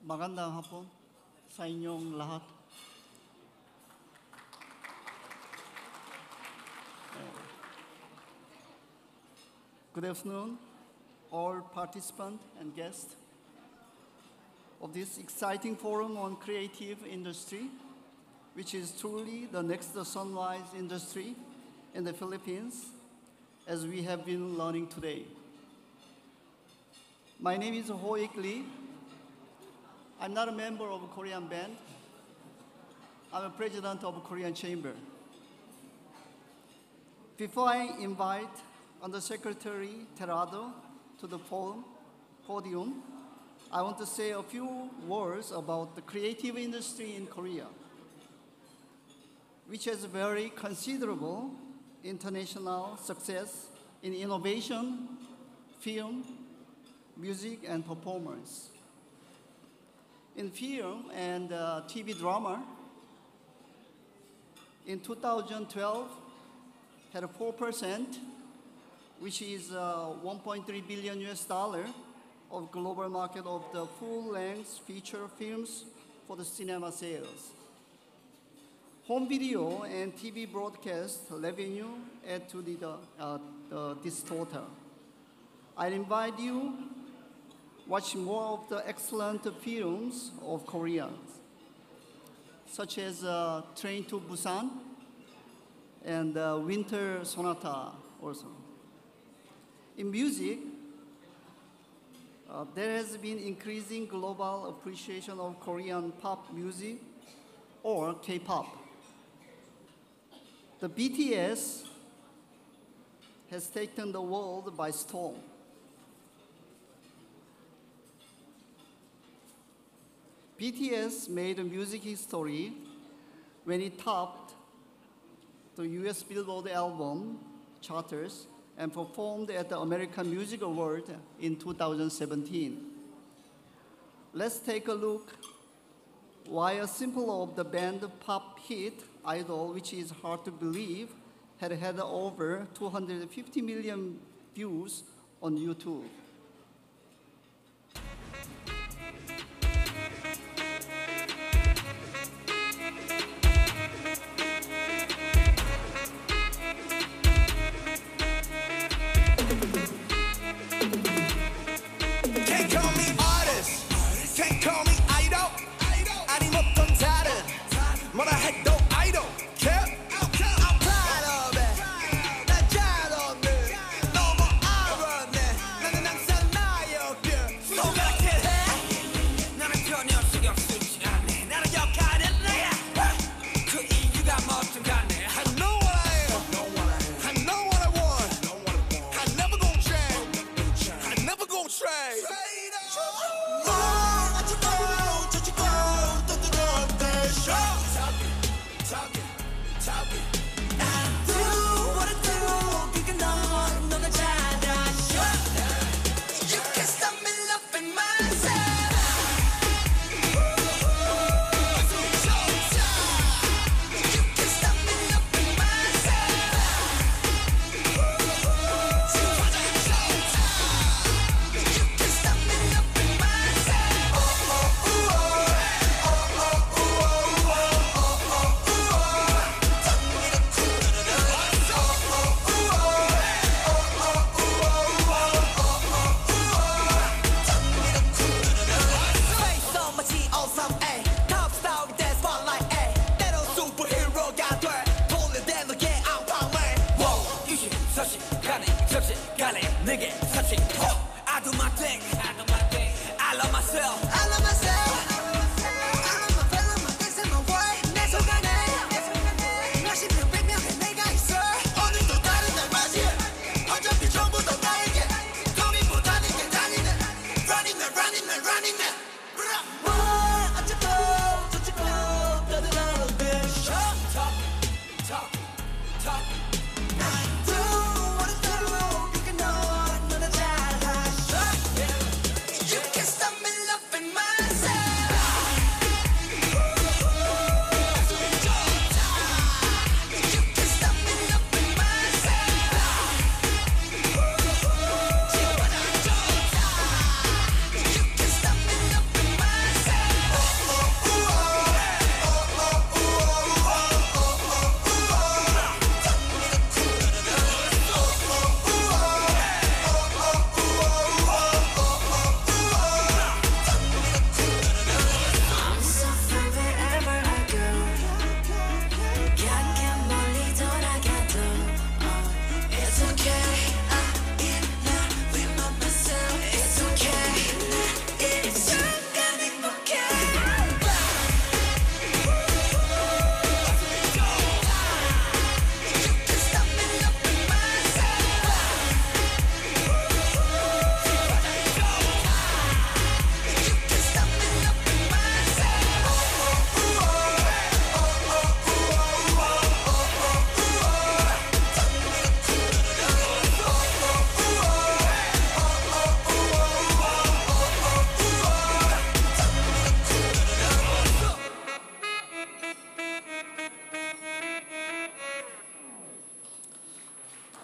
magandang hapon sa inyong lahat. Good afternoon, all participants and guests of this exciting forum on creative industry, which is truly the next sunrise industry in the Philippines, as we have been learning today. My name is Ho-Ik Lee. I'm not a member of a Korean band. I'm a president of a Korean chamber. Before I invite Undersecretary Terado to the podium, I want to say a few words about the creative industry in Korea, which has very considerable international success in innovation, film, music, and performance. In film and TV drama, in 2012, had a 4%, which is $1.3 billion of global market of the full-length feature films for the cinema sales. Home video and TV broadcast revenue add to this total. I invite you watch more of the excellent films of Koreans, such as Train to Busan and Winter Sonata also. In music, there has been increasing global appreciation of Korean pop music or K-pop. The BTS has taken the world by storm. BTS made a music history when it topped the US Billboard album charters and performed at the American Music Awards in 2017. Let's take a look why a symbol of the band pop hit, Idol, which is hard to believe, had over 250 million views on YouTube. I'm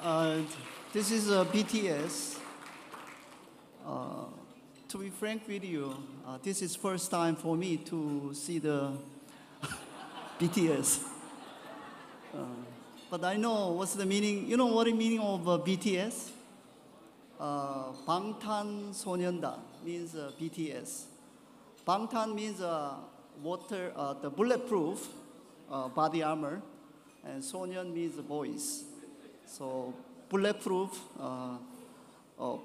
Uh, this is BTS. To be frank with you, this is first time for me to see the BTS. But I know what's the meaning. You know what the meaning of BTS? 방탄소년단 means BTS. 방탄 means water, the bulletproof body armor, and 소년 means boys. So bulletproof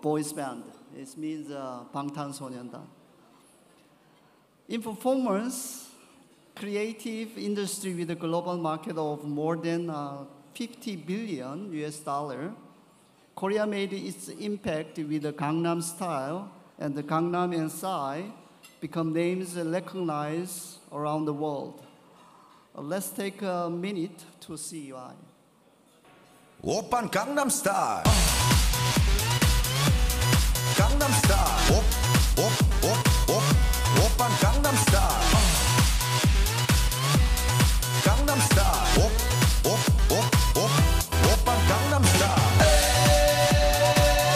boys band. It means 방탄소년단. In performance, creative industry with a global market of more than 50 billion US dollar, Korea made its impact with the Gangnam Style, and the Gangnam and Psy become names recognized around the world. Let's take a minute to see why. 오빤 강남스타일 강남스타일 오빤 강남스타일 강남스타일 오빤 강남스타일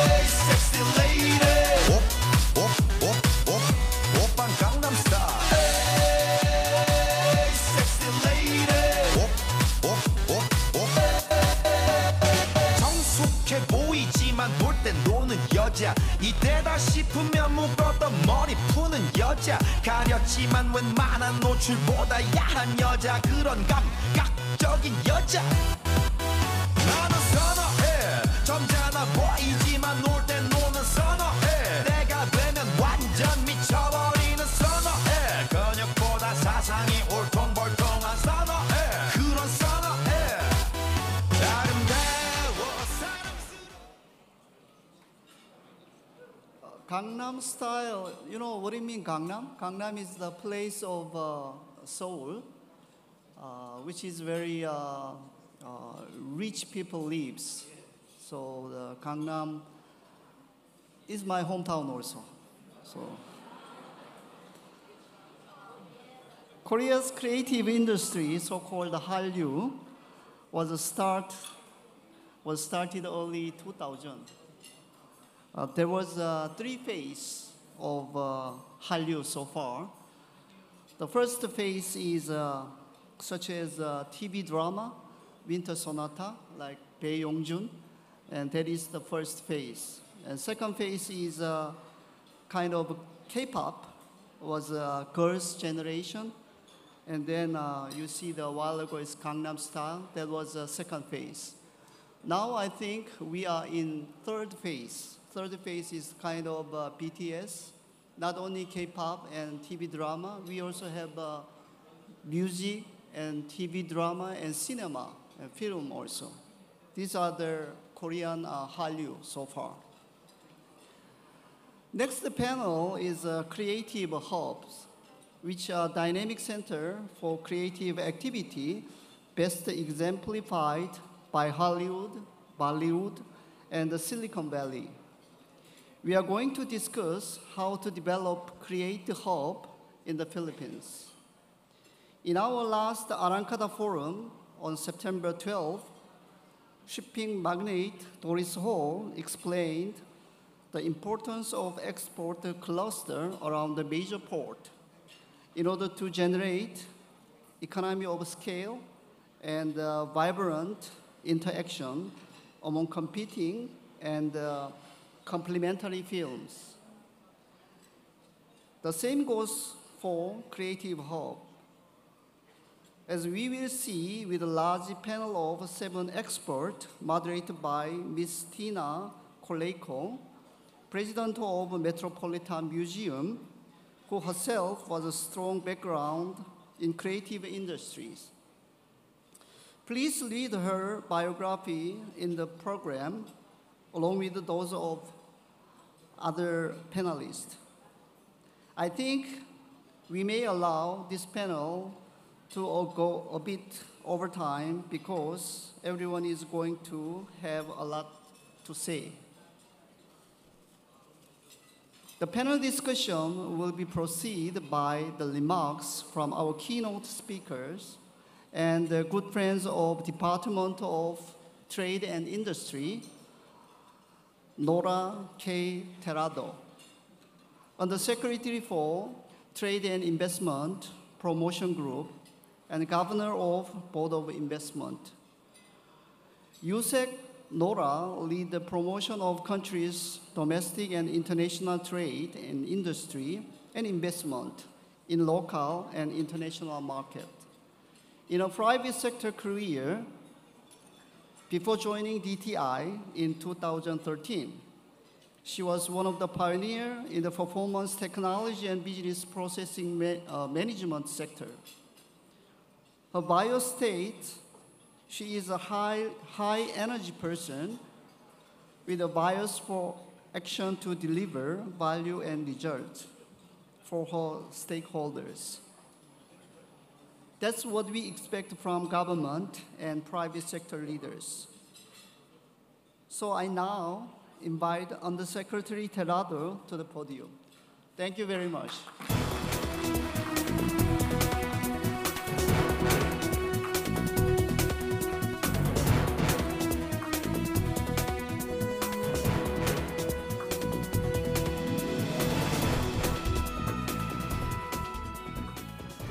에이 섹시 레이디 오빤 강남스타일 에이 섹시 레이디 정숙해 보이지만 놀 땐 노는 여자 이때다 싶으면 묶었던 머리 푸는 여자 가렸지만 웬만한 노출보다 야한 여자 그런 감각적인 여자 나는 선호해 점잖아 보이지만 놀 땐 노는 선호해 내가 되면 완전 미쳐버리는 선호해 근육보다 사상이 울퉁불퉁한 선호해 그런 선호해 아름다워 Gangnam Style, you know what do you mean Gangnam? Gangnam is the place of Seoul, which is very rich people lives. So the Gangnam is my hometown also. So Korea's creative industry, so-called Hallyu, was started early 2000. There was three phases of Hallyu so far. The first phase is such as TV drama, Winter Sonata, like Bae Yongjun, and that is the first phase. And second phase is kind of K-pop, was girls' generation. And then you see the while ago is Gangnam Style, that was the second phase. Now I think we are in third phase. Third phase is kind of BTS, not only K-pop and TV drama, we also have music and TV drama and cinema and film also. These are the Korean Hallyu so far. Next panel is Creative Hubs, which are dynamic center for creative activity, best exemplified by Hollywood, Bollywood, and the Silicon Valley. We are going to discuss how to develop Creative Hub in the Philippines. In our last Arangkada forum on September 12th, shipping magnate Doris Ho explained the importance of export cluster around the major port in order to generate economy of scale and vibrant interaction among competing and complementary films. The same goes for Creative Hub. As we will see with a large panel of 7 experts moderated by Ms. Tina Koleiko, president of Metropolitan Museum, who herself was a strong background in creative industries. Please read her biography in the program along with those of other panelists. I think we may allow this panel to go a bit over time because everyone is going to have a lot to say. The panel discussion will be preceded by the remarks from our keynote speakers and the good friends of Department of Trade and Industry, Nora K. Terrado. Undersecretary for Trade and Investment Promotion Group and Governor of Board of Investment. Yusek Nora lead the promotion of countries' domestic and international trade and industry and investment in local and international market. In a private sector career, before joining DTI in 2013, she was one of the pioneers in the performance technology and business processing management sector. Her bio states she is a high energy person with a bias for action to deliver value and results for her stakeholders. That's what we expect from government and private sector leaders. So I now invite Undersecretary Terrado to the podium. Thank you very much.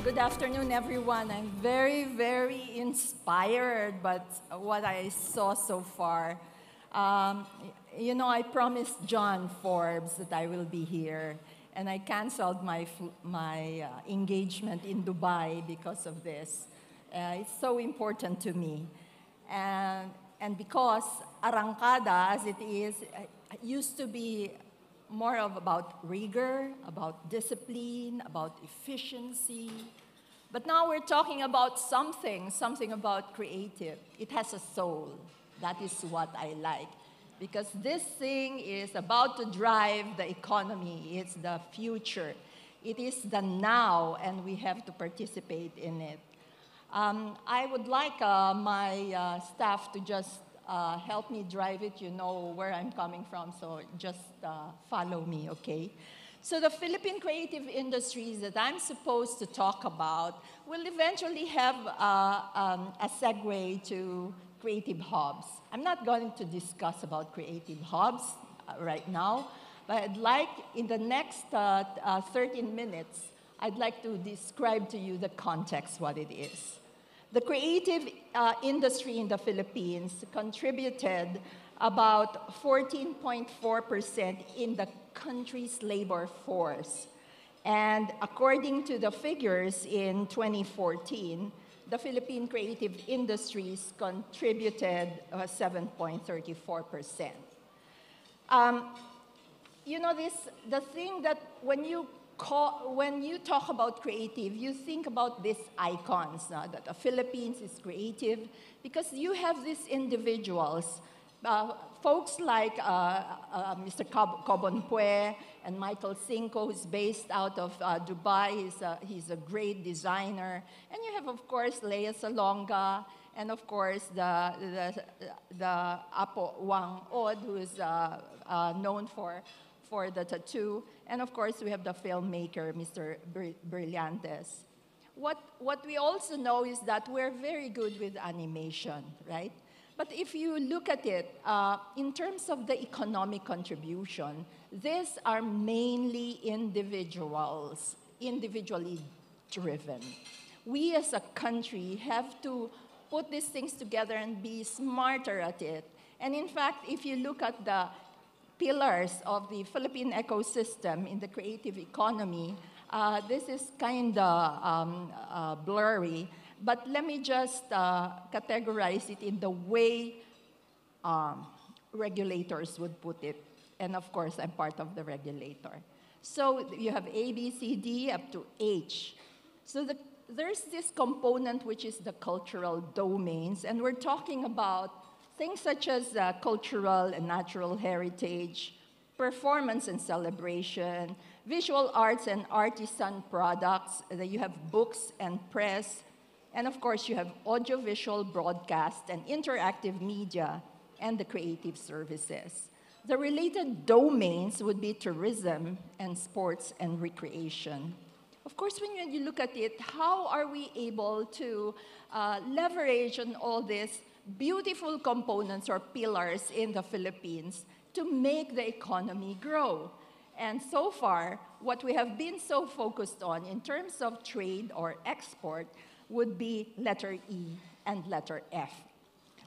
Good afternoon, everyone. I'm very, very inspired by what I saw so far. You know, I promised John Forbes that I will be here, and I canceled my engagement in Dubai because of this. It's so important to me. And because Arangkada, as it is, used to be more of about rigor, about discipline, about efficiency. But now we're talking about something about creative. It has a soul. That is what I like. Because this thing is about to drive the economy. It's the future. It is the now, and we have to participate in it. I would like my staff to just help me drive it. You know where I'm coming from, so just follow me, okay? So the Philippine creative industries that I'm supposed to talk about will eventually have a segue to creative hubs. I'm not going to discuss about creative hubs right now, but I'd like, in the next 13 minutes, I'd like to describe to you the context, what it is. The creative industry in the Philippines contributed about 14.4% in the country's labor force. And according to the figures in 2014, the Philippine creative industries contributed 7.34%. You know, the thing that when you talk about creative, you think about these icons, that the Philippines is creative, because you have these individuals, folks like Mr. Cobonpue and Michael Cinco, who's based out of Dubai. He's a great designer. And you have, of course, Lea Salonga, and of course, the Apo Wang Od, who is known for the tattoo. And of course, we have the filmmaker, Mr. Brillantes. What we also know is that we're very good with animation, right? But if you look at it, in terms of the economic contribution, these are mainly individually driven. We as a country have to put these things together and be smarter at it. And in fact, if you look at the pillars of the Philippine ecosystem in the creative economy, this is kind of blurry, but let me just categorize it in the way regulators would put it. And of course, I'm part of the regulator. So you have A, B, C, D, up to H. So there's this component which is the cultural domains, and we're talking about things such as cultural and natural heritage, performance and celebration, visual arts and artisan products. You have books and press. And of course, you have audiovisual broadcast and interactive media and the creative services. The related domains would be tourism and sports and recreation. Of course, when you look at it, how are we able to leverage on all this beautiful components or pillars in the Philippines to make the economy grow. And so far, what we have been so focused on in terms of trade or export would be letter E and letter F.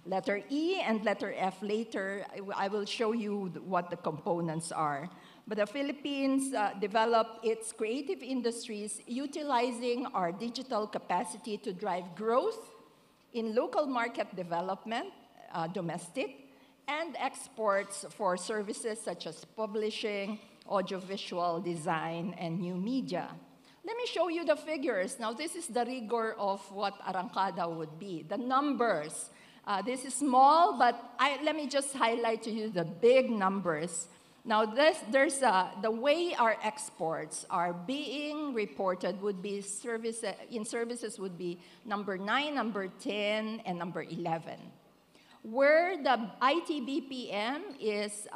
Letter E and letter F later, I will show you what the components are. But the Philippines developed its creative industries utilizing our digital capacity to drive growth in local market development, domestic, and exports for services such as publishing, audiovisual design, and new media. Let me show you the figures. Now, this is the rigor of what Arangkada would be, the numbers. This is small, but let me just highlight to you the big numbers. Now, the way our exports are being reported would be services would be number 9, number 10, and number 11. Where the ITBPM is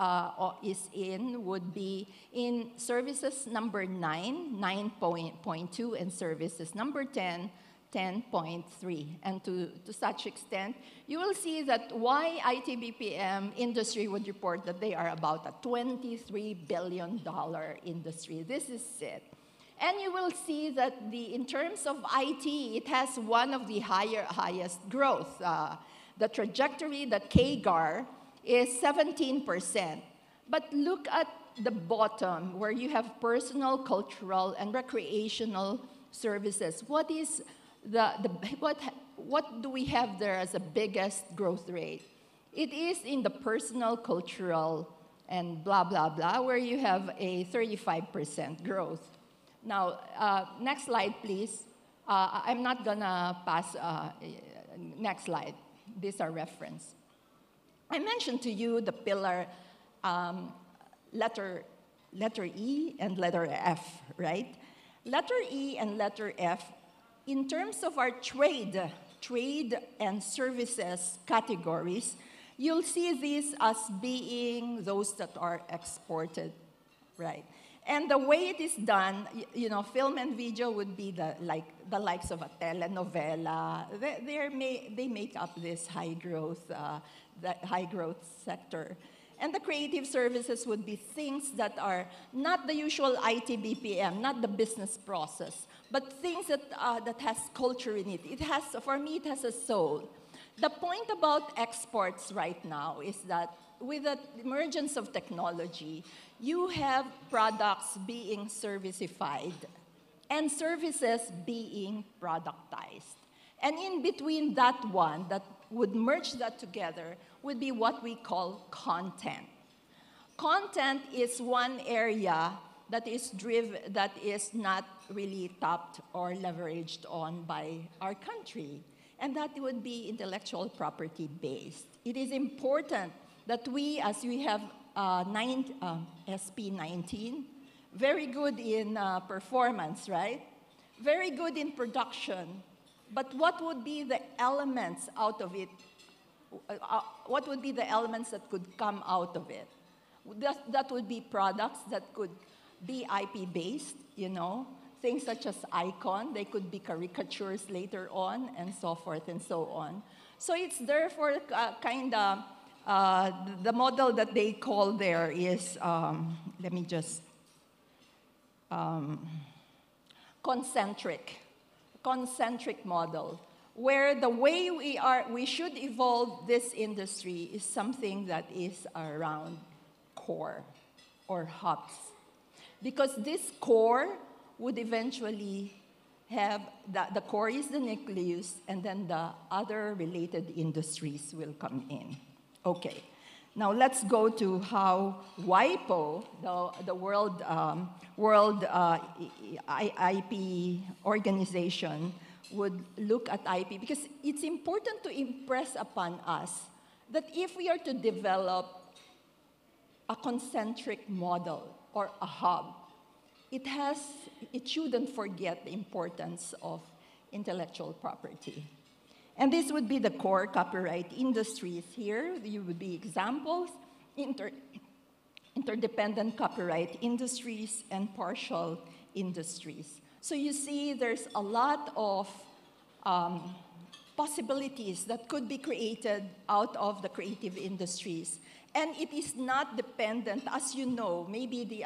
in would be in services number 9, 9.2, and services number 10, 10.3. And to such extent, you will see that why ITBPM industry would report that they are about a $23 billion industry. This is it. And you will see that in terms of IT, it has one of the highest growth. The trajectory, the CAGR, is 17%. But look at the bottom, where you have personal, cultural, and recreational services. What do we have there as the biggest growth rate? It is in the personal, cultural, and blah, blah, blah, where you have a 35% growth. Now, next slide, please. I'm not gonna pass, next slide. These are reference. I mentioned to you the pillar letter E and letter F, right? Letter E and letter F, in terms of our trade and services categories, you'll see these as being those that are exported, right? And the way it is done, film and video would be the likes of a telenovela. They make up this high growth sector. And the creative services would be things that are not the usual ITBPM, not the business process, but things that has culture in it. For me, it has a soul. The point about exports right now is that with the emergence of technology, you have products being servicified and services being productized. And in between that one, that would merge that together, would be what we call content. Content is one area that is not really tapped or leveraged on by our country, and that would be intellectual property based. It is important that as we have SP 19, very good in performance, right? Very good in production. But what would be the elements out of it? What would be the elements that could come out of it? That would be products that could be IP-based, things such as icon. They could be caricatures later on, and so forth and so on. So it's therefore kind of, the model that they call there is, let me just, concentric model, where the way we should evolve this industry is something that is around core or hubs. Because this core would eventually have, the core is the nucleus, and then the other related industries will come in. Okay, now let's go to how WIPO, the World IP organization, would look at IP, because it's important to impress upon us that if we are to develop a concentric model or a hub, it shouldn't forget the importance of intellectual property. And this would be the core copyright industries here. You would be examples, interdependent copyright industries and partial industries. So you see there's a lot of possibilities that could be created out of the creative industries. And it is not dependent, as you know, maybe the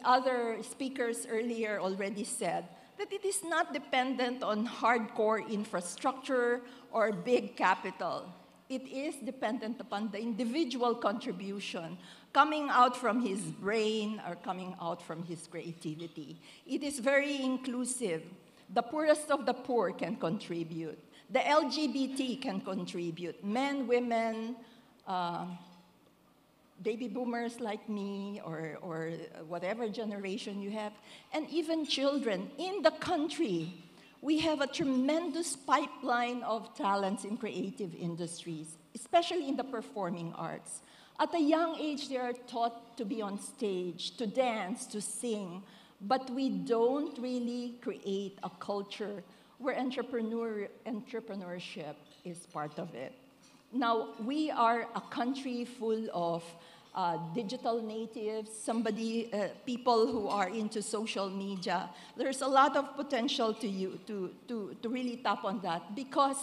other speakers earlier already said, that it is not dependent on hardcore infrastructure or big capital. It is dependent upon the individual contribution coming out from his brain or coming out from his creativity. It is very inclusive. The poorest of the poor can contribute. The LGBT can contribute. Men, women, baby boomers like me or whatever generation you have, and even children in the country. We have a tremendous pipeline of talents in creative industries, especially in the performing arts. At a young age, they are taught to be on stage, to dance, to sing, but we don't really create a culture where entrepreneurship is part of it. Now, we are a country full of digital natives, people who are into social media. There's a lot of potential to really tap on that because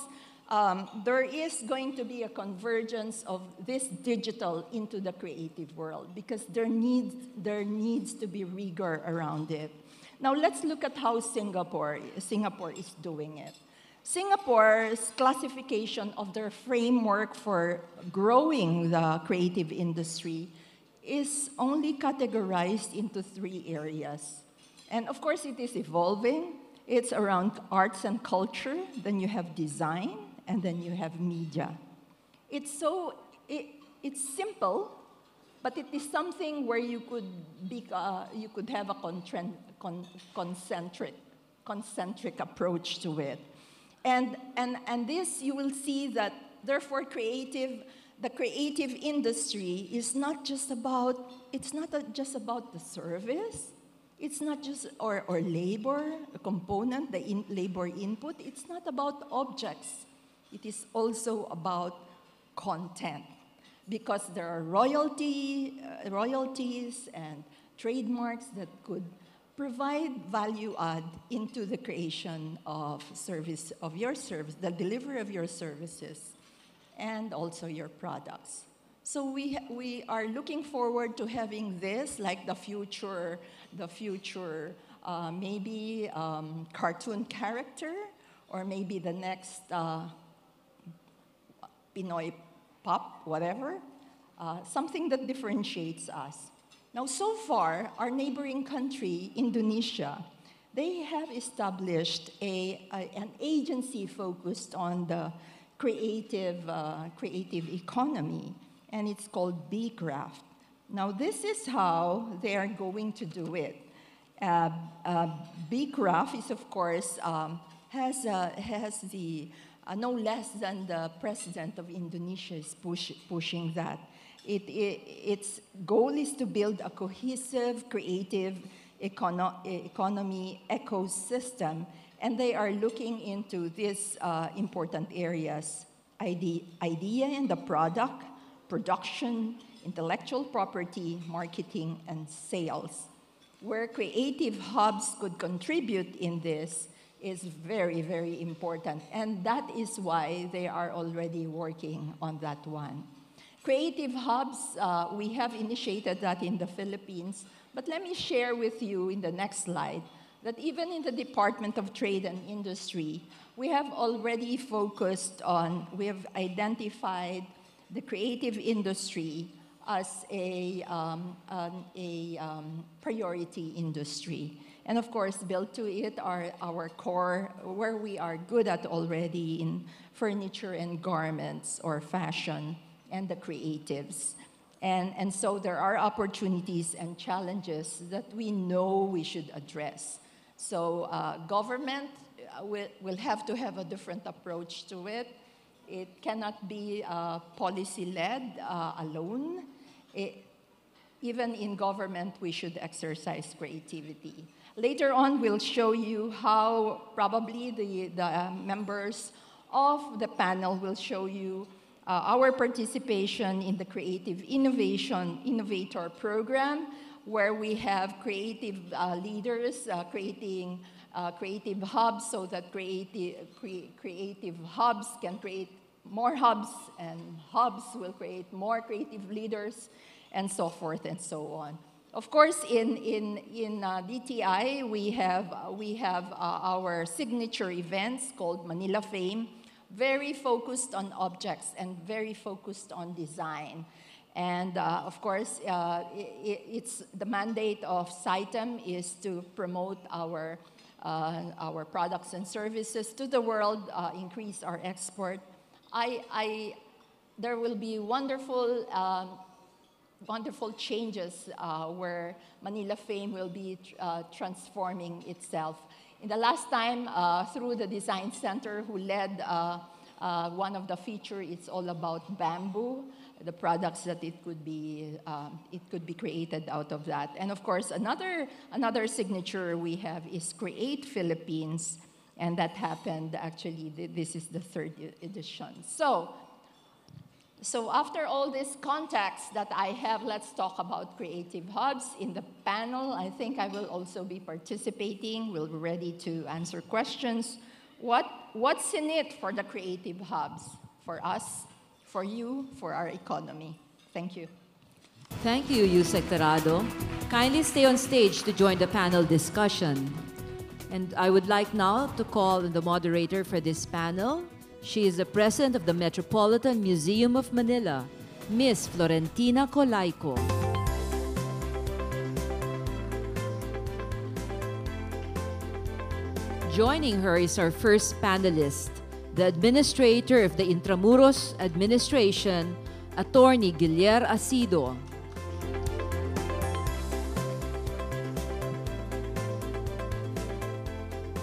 there is going to be a convergence of this digital into the creative world because there needs to be rigor around it. Now let's look at how Singapore is doing it. Singapore's classification of their framework for growing the creative industry is only categorized into 3 areas. And of course, it is evolving. It's around arts and culture, then you have design, and then you have media. It's simple, but it is something where you could have a concentric approach to it. And this, you will see that, therefore, the creative industry is not just about, it's not just about the service, it's not just, or labor, a component, the labor input, it's not about objects. It is also about content, because there are royalties and trademarks that could provide value add into the creation of your service, the delivery of your services, and also your products. So we are looking forward to having this, like the future maybe cartoon character, or maybe the next Pinoy pop, whatever, something that differentiates us. Now, so far, our neighboring country, Indonesia, they have established an agency focused on the creative economy, and it's called BCraft. Now, this is how they are going to do it. BCraft is, of course, has the no less than the president of Indonesia is pushing that. Its goal is to build a cohesive, creative economy ecosystem, and they are looking into these important areas: idea and the product, production, intellectual property, marketing, and sales. Where creative hubs could contribute in this is very, very important, and that is why they are already working on that one. Creative hubs, we have initiated that in the Philippines, but let me share with you in the next slide that even in the Department of Trade and Industry, we have already we have identified the creative industry as a priority industry. And of course, built to it are our core, where we are good at already in furniture and garments or fashion, and the creatives. And so there are opportunities and challenges that we know we should address. So government will have to have a different approach to it. It cannot be policy-led alone. Even in government, we should exercise creativity. Later on, we'll show you how probably the members of the panel will show you our participation in the Creative Innovator Program, where we have creative leaders creating creative hubs so that creative hubs can create more hubs, and hubs will create more creative leaders, and so forth and so on. Of course, in DTI, we have our signature events called Manila Fame, very focused on objects and very focused on design. And of course, it's the mandate of CITEM is to promote our products and services to the world, increase our export. There will be wonderful changes where Manila Fame will be transforming itself. In the last time, through the Design Center, who led one of the feature, it's all about bamboo, the products that it could be created out of that. And of course, another signature we have is Create Philippines, and that happened actually. This is the 3rd edition. So after all this context that I have, let's talk about creative hubs. In the panel, I think I will also be participating. We'll be ready to answer questions. What's in it for the creative hubs? For us, for you, for our economy. Thank you. Thank you, Yusek Terado. Kindly stay on stage to join the panel discussion. And I would like now to call the moderator for this panel. She is the president of the Metropolitan Museum of Manila, Miss Florentina Colaico. Joining her is our first panelist, the administrator of the Intramuros Administration, Attorney Guilher Acido.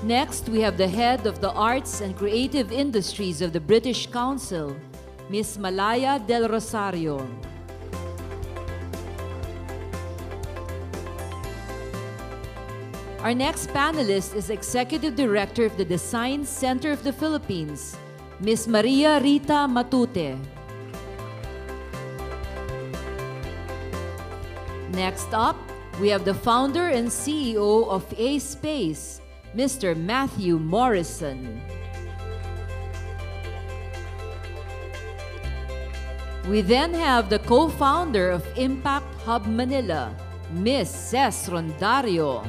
Next, we have the head of the Arts and Creative Industries of the British Council, Miss Malaya Del Rosario. Our next panelist is Executive Director of the Design Center of the Philippines, Miss Maria Rita Matute. Next up, we have the founder and CEO of A-Space, Mr. Matthew Morrison. We then have the co-founder of Impact Hub Manila, Miss Ces Rondario.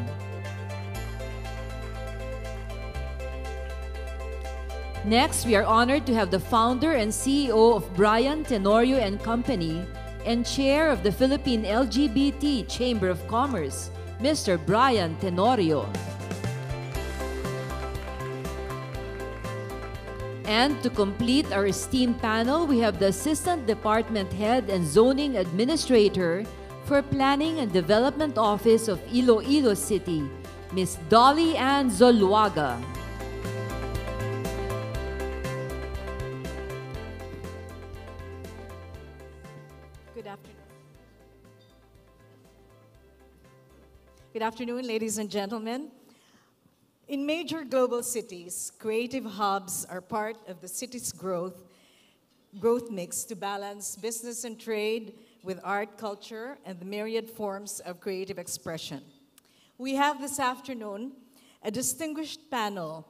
Next, we are honored to have the founder and CEO of Brian Tenorio and Company and chair of the Philippine LGBT Chamber of Commerce, Mr. Brian Tenorio. And to complete our esteemed panel, we have the Assistant Department Head and Zoning Administrator for Planning and Development Office of Iloilo City, Ms. Dolly Ann Zoluaga. Good afternoon. Good afternoon, ladies and gentlemen. In major global cities, creative hubs are part of the city's growth mix to balance business and trade with art, culture, and the myriad forms of creative expression. We have this afternoon a distinguished panel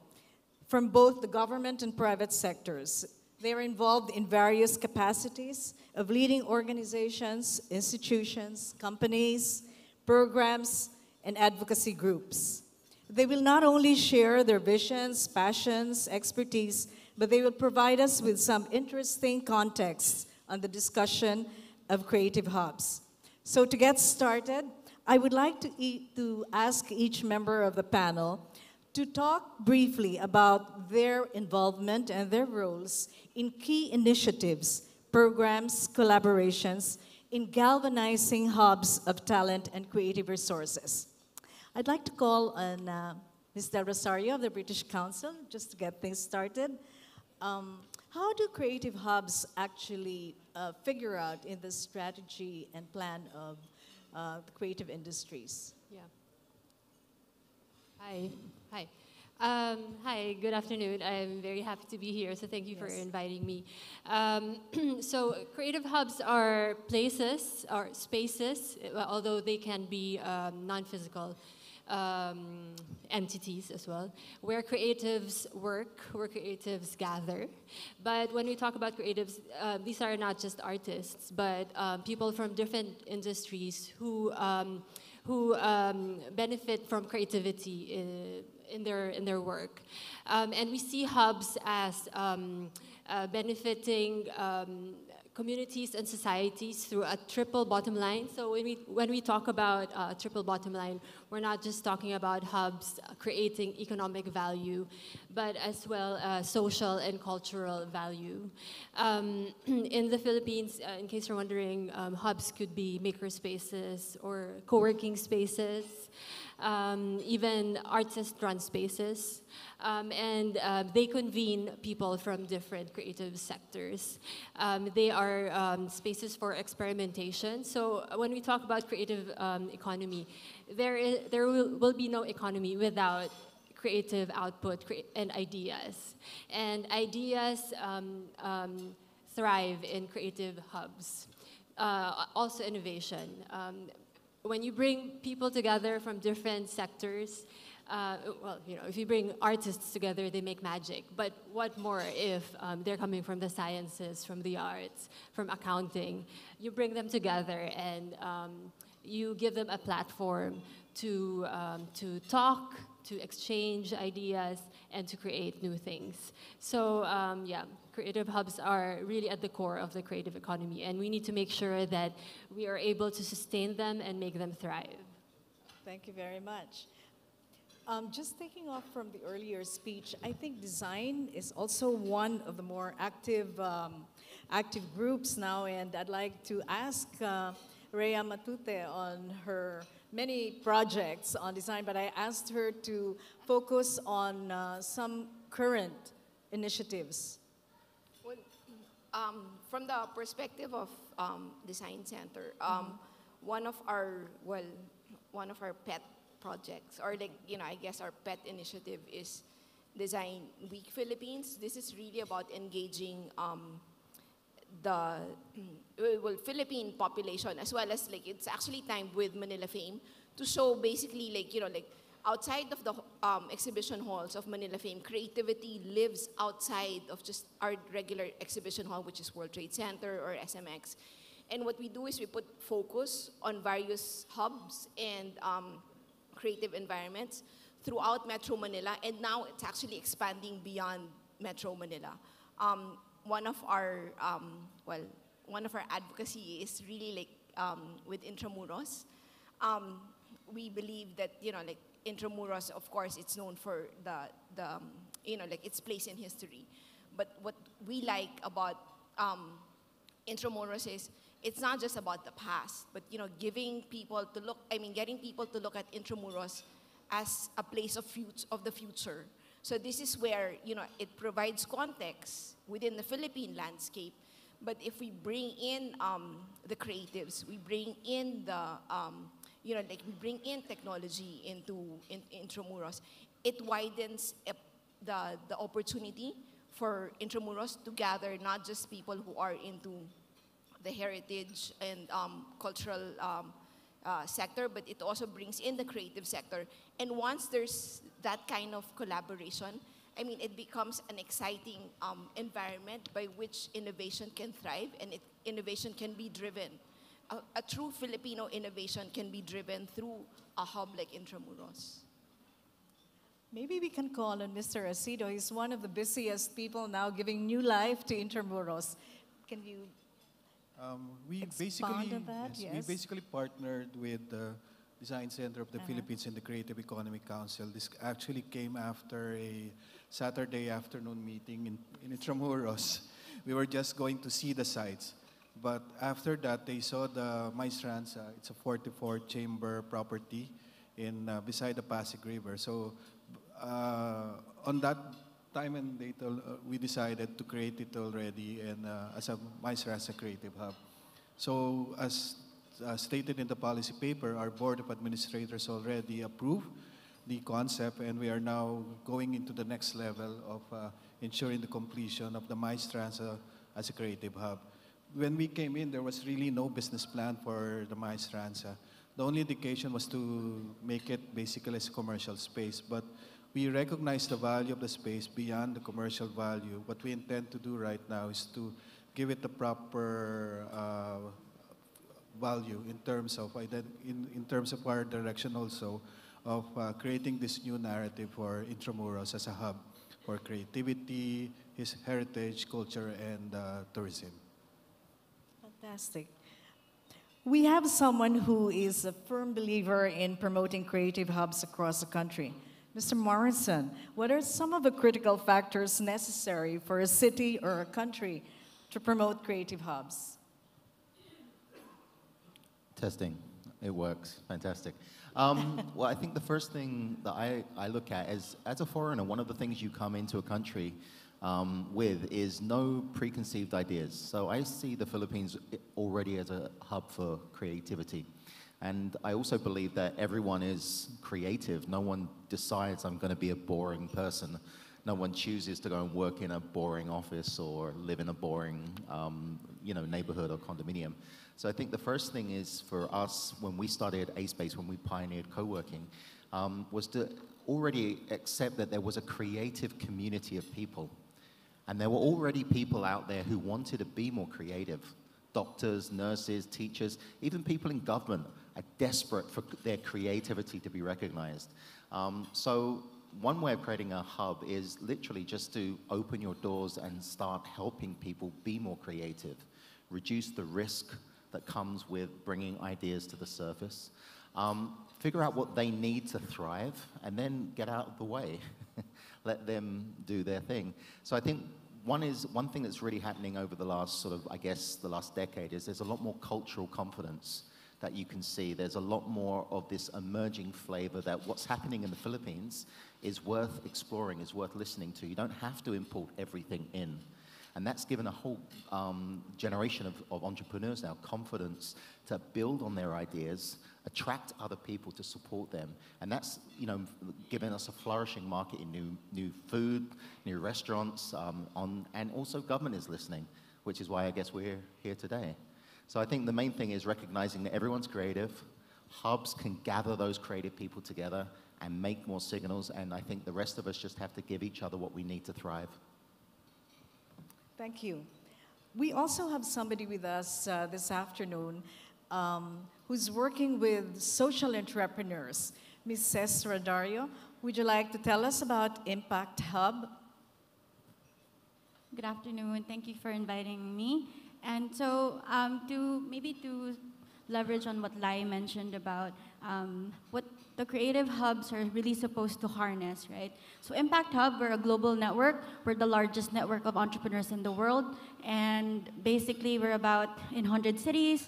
from both the government and private sectors. They are involved in various capacities of leading organizations, institutions, companies, programs, and advocacy groups. They will not only share their visions, passions, expertise, but they will provide us with some interesting context on the discussion of creative hubs. So to get started, I would like to ask each member of the panel to talk briefly about their involvement and their roles in key initiatives, programs, collaborations in galvanizing hubs of talent and creative resources. I'd like to call on Ms. Del Rosario of the British Council, just to get things started. How do creative hubs actually figure out in the strategy and plan of the creative industries? Yeah. Hi. Hi, good afternoon. I'm very happy to be here, so thank you for inviting me. So creative hubs are places, or spaces, although they can be non-physical, entities as well, where creatives work, where creatives gather. But when we talk about creatives, these are not just artists, but people from different industries who benefit from creativity in their work. And we see hubs as benefiting communities and societies through a triple bottom line. So when we talk about triple bottom line, we're not just talking about hubs creating economic value, but as well social and cultural value. In the Philippines, in case you're wondering, hubs could be maker spaces or co-working spaces, even artist-run spaces. And they convene people from different creative sectors. They are spaces for experimentation. So when we talk about creative economy, there will be no economy without creative output and ideas. And ideas thrive in creative hubs. Also innovation. When you bring people together from different sectors, well, you know, if you bring artists together, they make magic. But what more if they're coming from the sciences, from the arts, from accounting? You bring them together and you give them a platform to talk, to exchange ideas, and to create new things. So yeah, creative hubs are really at the core of the creative economy, and we need to make sure that we are able to sustain them and make them thrive. Thank you very much. Just taking off from the earlier speech, I think design is also one of the more active groups now, and I'd like to ask Rhea Matute on her many projects on design, but I asked her to focus on some current initiatives. Well, from the perspective of Design Center, one of our pet projects, or like, you know, I guess our pet initiative is Design Week Philippines. This is really about engaging the Philippine population, as well as like it's actually timed with Manila Fame to show basically like, you know, like outside of the exhibition halls of Manila Fame, creativity lives outside of just our regular exhibition hall, which is World Trade Center or SMX. And what we do is we put focus on various hubs and creative environments throughout Metro Manila, and now it's actually expanding beyond Metro Manila. One of our advocacy is really like with Intramuros. We believe that, you know, like Intramuros, of course, it's known for the you know, like its place in history. But what we like about Intramuros is it's not just about the past, but, you know, getting people to look at Intramuros as a place of the future. So this is where, you know, it provides context within the Philippine landscape. But if we bring in the creatives, we bring in the, you know, like we bring in technology into Intramuros, it widens the opportunity for Intramuros to gather not just people who are into the heritage and cultural sector, but it also brings in the creative sector. And once there's that kind of collaboration, I mean, it becomes an exciting environment by which innovation can thrive, and innovation can be driven. A true Filipino innovation can be driven through a hub like Intramuros. Maybe we can call on Mr. Asido. He's one of the busiest people now giving new life to Intramuros. Can you we expand on that? yes, Yes. we basically partnered with the Design Center of the Philippines and the Creative Economic Council. This actually came after a Saturday afternoon meeting in Intramuros. We were just going to see the sites. But after that, they saw the Maestranza. It's a 44-chamber property in beside the Pasig River. So on that time and date, we decided to create it already and as a Maestranza Creative Hub. So as stated in the policy paper, our Board of Administrators already approved the concept, and we are now going into the next level of ensuring the completion of the Maestranza as a creative hub. When we came in, there was really no business plan for the Maestranza. The only indication was to make it basically as a commercial space, but we recognize the value of the space beyond the commercial value. What we intend to do right now is to give it the proper value in terms of in terms of our direction also of creating this new narrative for Intramuros as a hub for creativity, his heritage, culture, and tourism. Fantastic. We have someone who is a firm believer in promoting creative hubs across the country. Mr. Morrison, what are some of the critical factors necessary for a city or a country to promote creative hubs? Testing. It works. Fantastic. Well, I think the first thing that I look at is, as a foreigner, one of the things you come into a country with is no preconceived ideas. So I see the Philippines already as a hub for creativity. And I also believe that everyone is creative. No one decides I'm going to be a boring person. No one chooses to go and work in a boring office or live in a boring neighborhood or condominium. So I think the first thing is for us, when we started A-Space, when we pioneered co-working, was to already accept that there was a creative community of people. And there were already people out there who wanted to be more creative. Doctors, nurses, teachers, even people in government are desperate for their creativity to be recognized. So one way of creating a hub is literally just to open your doors and start helping people be more creative, reduce the risk that comes with bringing ideas to the surface, figure out what they need to thrive, and then get out of the way. Let them do their thing. So I think one thing that's really happening over the last the last decade is there's a lot more cultural confidence that you can see. There's a lot more of this emerging flavor that what's happening in the Philippines is worth exploring, is worth listening to. You don't have to import everything in. And that's given a whole generation of entrepreneurs now confidence to build on their ideas, attract other people to support them. And that's, given us a flourishing market in new food, new restaurants, and also government is listening, which is why I guess we're here today. So I think the main thing is recognizing that everyone's creative. Hubs can gather those creative people together and make more signals. And I think the rest of us just have to give each other what we need to thrive. Thank you. We also have somebody with us this afternoon who's working with social entrepreneurs. Ms. Cesar Dario, would you like to tell us about Impact Hub? Good afternoon. Thank you for inviting me. And so to leverage on what Lai mentioned about what the creative hubs are really supposed to harness, right? So Impact Hub, we're a global network. We're the largest network of entrepreneurs in the world. And basically, we're about in 100 cities,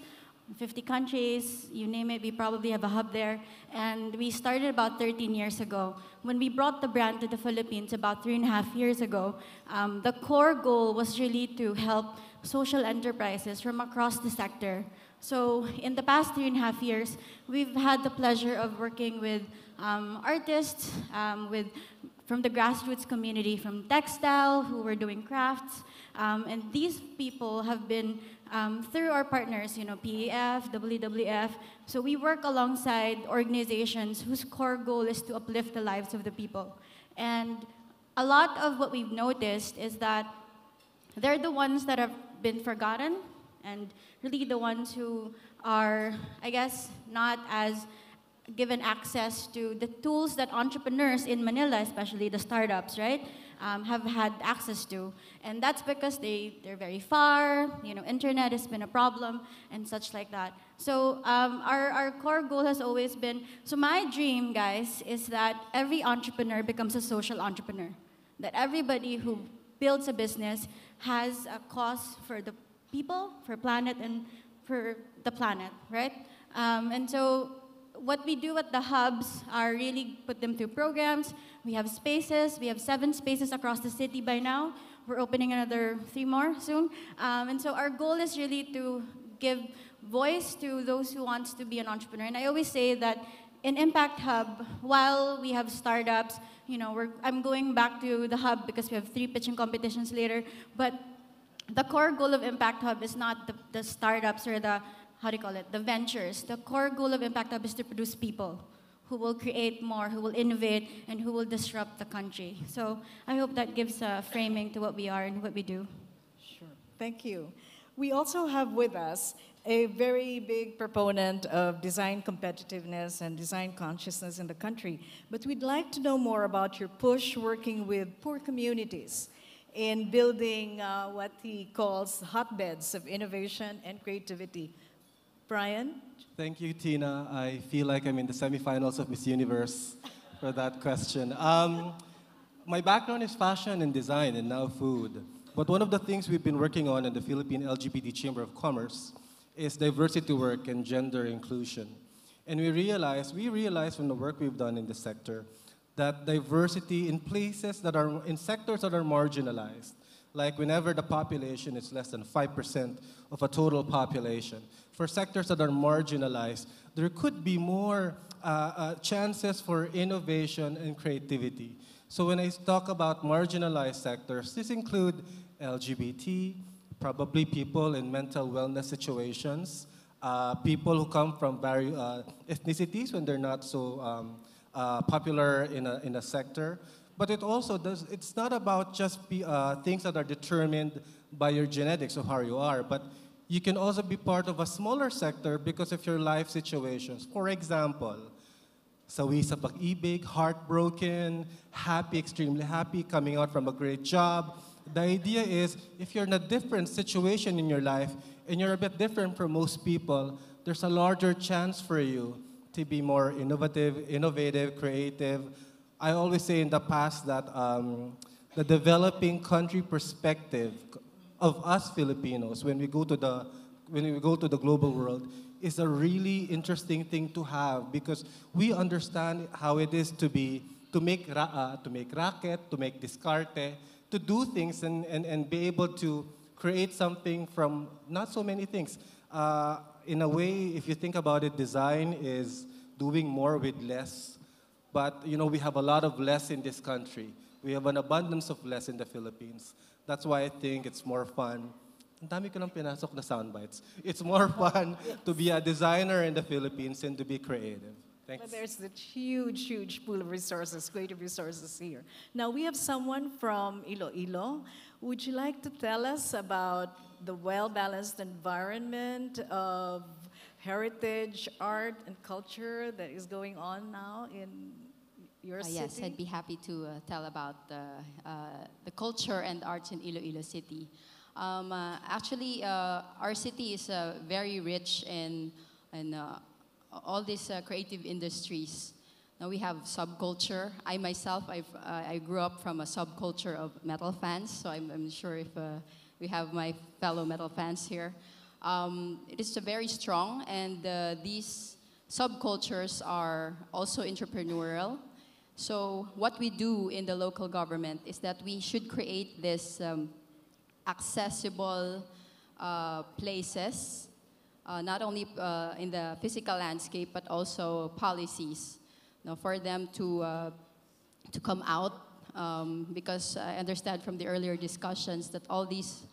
50 countries, you name it, we probably have a hub there. And we started about 13 years ago. When we brought the brand to the Philippines about 3.5 years ago, the core goal was really to help social enterprises from across the sector. So in the past 3.5 years, we've had the pleasure of working with artists, from the grassroots community, from textile, who were doing crafts. And these people have been, through our partners, PEF, WWF. So we work alongside organizations whose core goal is to uplift the lives of the people. And a lot of what we've noticed is that they're the ones that have been forgotten, and really the ones who are, I guess, not as given access to the tools that entrepreneurs in Manila, especially the startups, right, have had access to. And that's because they're very far, internet has been a problem, and such like that. So our core goal has always been, so my dream, guys, is that every entrepreneur becomes a social entrepreneur. That everybody who builds a business has a cause for the people, for planet, and for the planet, right? And so what we do at the hubs are really put them through programs. We have spaces. We have 7 spaces across the city by now. We're opening another 3 more soon. And so our goal is really to give voice to those who want to be an entrepreneur. And I always say that in Impact Hub, while we have startups, I'm going back to the hub because we have 3 pitching competitions later, but the core goal of Impact Hub is not the startups or the how do you call it, the ventures. The core goal of Impact Hub is to produce people who will create more, who will innovate, and who will disrupt the country. So I hope that gives a framing to what we are and what we do. Sure. Thank you. We also have with us a very big proponent of design competitiveness and design consciousness in the country. But we'd like to know more about your push working with poor communities in building what he calls hotbeds of innovation and creativity. Brian? Thank you, Tina. I feel like I'm in the semifinals of Miss Universe for that question. My background is fashion and design and now food. But one of the things we've been working on in the Philippine LGBT Chamber of Commerce is diversity work and gender inclusion. And we realized from the work we've done in the sector that diversity in places that are, in sectors that are marginalized, like whenever the population is less than 5% of a total population, for sectors that are marginalized, there could be more chances for innovation and creativity. So when I talk about marginalized sectors, this include LGBT, probably people in mental wellness situations, people who come from various ethnicities when they're not so popular in a sector. But it also does, it's not about just things that are determined by your genetics of how you are, but you can also be part of a smaller sector because of your life situations. For example, sawi sa pag-ibig, heartbroken, happy, extremely happy, coming out from a great job. The idea is, if you're in a different situation in your life and you're a bit different from most people, there's a larger chance for you to be more innovative, creative. I always say in the past that the developing country perspective of us Filipinos when we go to the global world is a really interesting thing to have, because we understand how it is to make racket, to make discarte, to do things and be able to create something from not so many things. In a way, if you think about it, design is doing more with less. But we have a lot of less in this country. We have an abundance of less in the Philippines. That's why I think it's more fun. Ang dami ko nang pinasok na sound bites. It's more fun to be a designer in the Philippines and to be creative. Thanks. But there's that huge, huge pool of resources, creative resources here. Now we have someone from Iloilo. Would you like to tell us about the well-balanced environment of heritage, art, and culture that is going on now in your city? Yes, I'd be happy to tell about the culture and arts in Iloilo City. Actually, our city is very rich in all these creative industries. Now we have subculture. I myself, I grew up from a subculture of metal fans, so I'm sure if we have my fellow metal fans here. It is very strong, and these subcultures are also entrepreneurial. So what we do in the local government is that we should create this accessible places, not only in the physical landscape, but also policies, for them to come out, because I understand from the earlier discussions that all these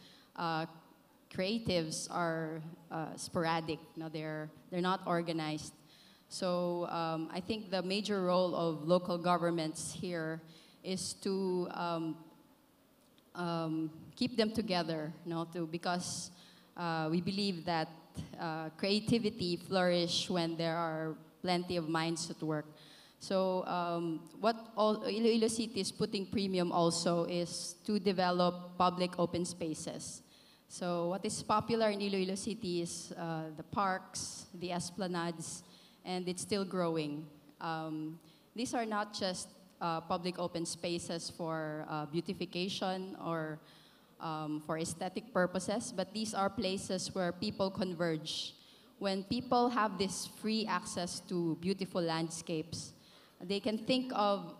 creatives are sporadic. They're not organized. So I think the major role of local governments here is to keep them together, because we believe that creativity flourish when there are plenty of minds at work. So what Iloilo City is putting premium also is to develop public open spaces. So what is popular in Iloilo City is the parks, the esplanades, and it's still growing. These are not just public open spaces for beautification or for aesthetic purposes, but these are places where people converge. When people have this free access to beautiful landscapes, they can think of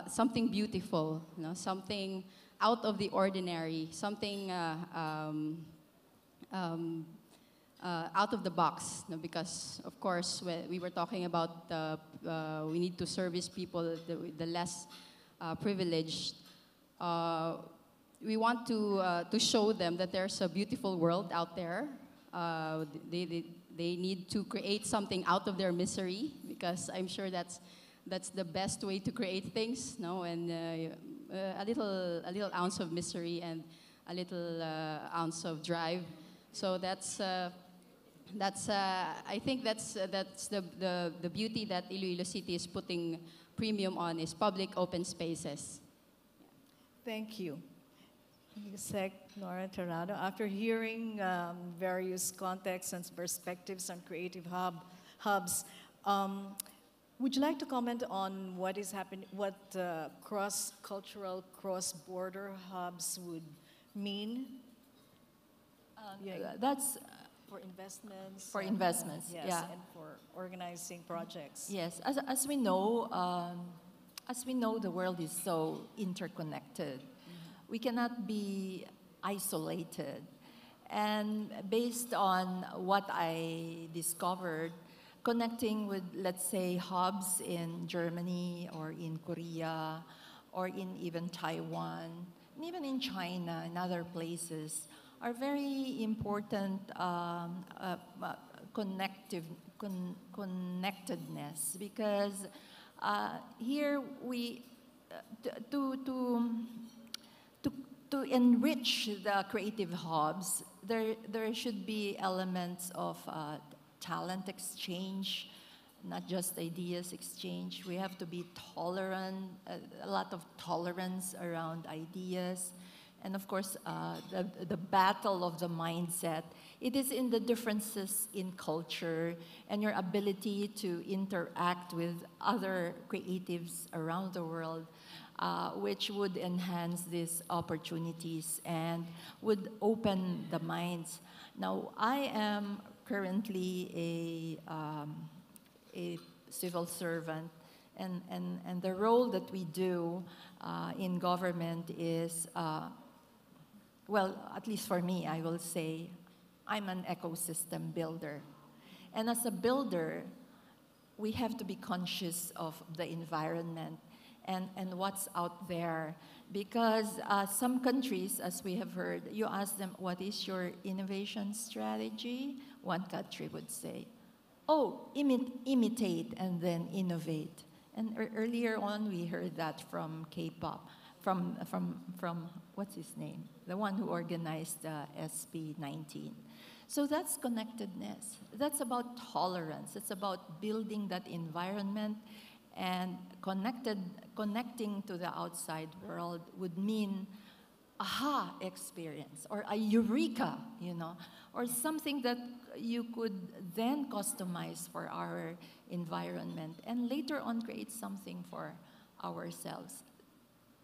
something beautiful, something out of the ordinary, something out of the box. Because, of course, we were talking about we need to service people, the less privileged. We want to show them that there's a beautiful world out there they need to create something out of their misery, because I'm sure that's the best way to create things, no? And a little ounce of misery and a little ounce of drive. So I think that's the beauty that Iloilo City is putting premium on, is public open spaces. Thank you. Sec. Nora Tornado, after hearing various contexts and perspectives on creative hubs, would you like to comment on what is happening, what cross-cultural, cross-border hubs would mean? That's for investments. For investments, yes, yeah. and for organizing projects. Yes, as we know, the world is so interconnected. We cannot be isolated. And based on what I discovered, connecting with, let's say, hubs in Germany or in Korea or in even Taiwan, and even in China and other places, are very important connectedness, because here we to enrich the creative hubs, there should be elements of talent exchange, not just ideas exchange. We have to be tolerant, a lot of tolerance around ideas. And of course, the battle of the mindset. It is in the differences in culture and your ability to interact with other creatives around the world, which would enhance these opportunities and would open the minds. Now, I am currently a civil servant, and the role that we do in government is, well, at least for me, I will say, I'm an ecosystem builder. And as a builder, we have to be conscious of the environment and what's out there. Because some countries, as we have heard, you ask them, what is your innovation strategy? One country would say, oh, imitate and then innovate. And earlier on, we heard that from K-pop, from what's his name? The one who organized SP19. So that's connectedness. That's about tolerance. It's about building that environment, and connecting to the outside world would mean aha experience or a eureka, or something that you could then customize for our environment and later on create something for ourselves.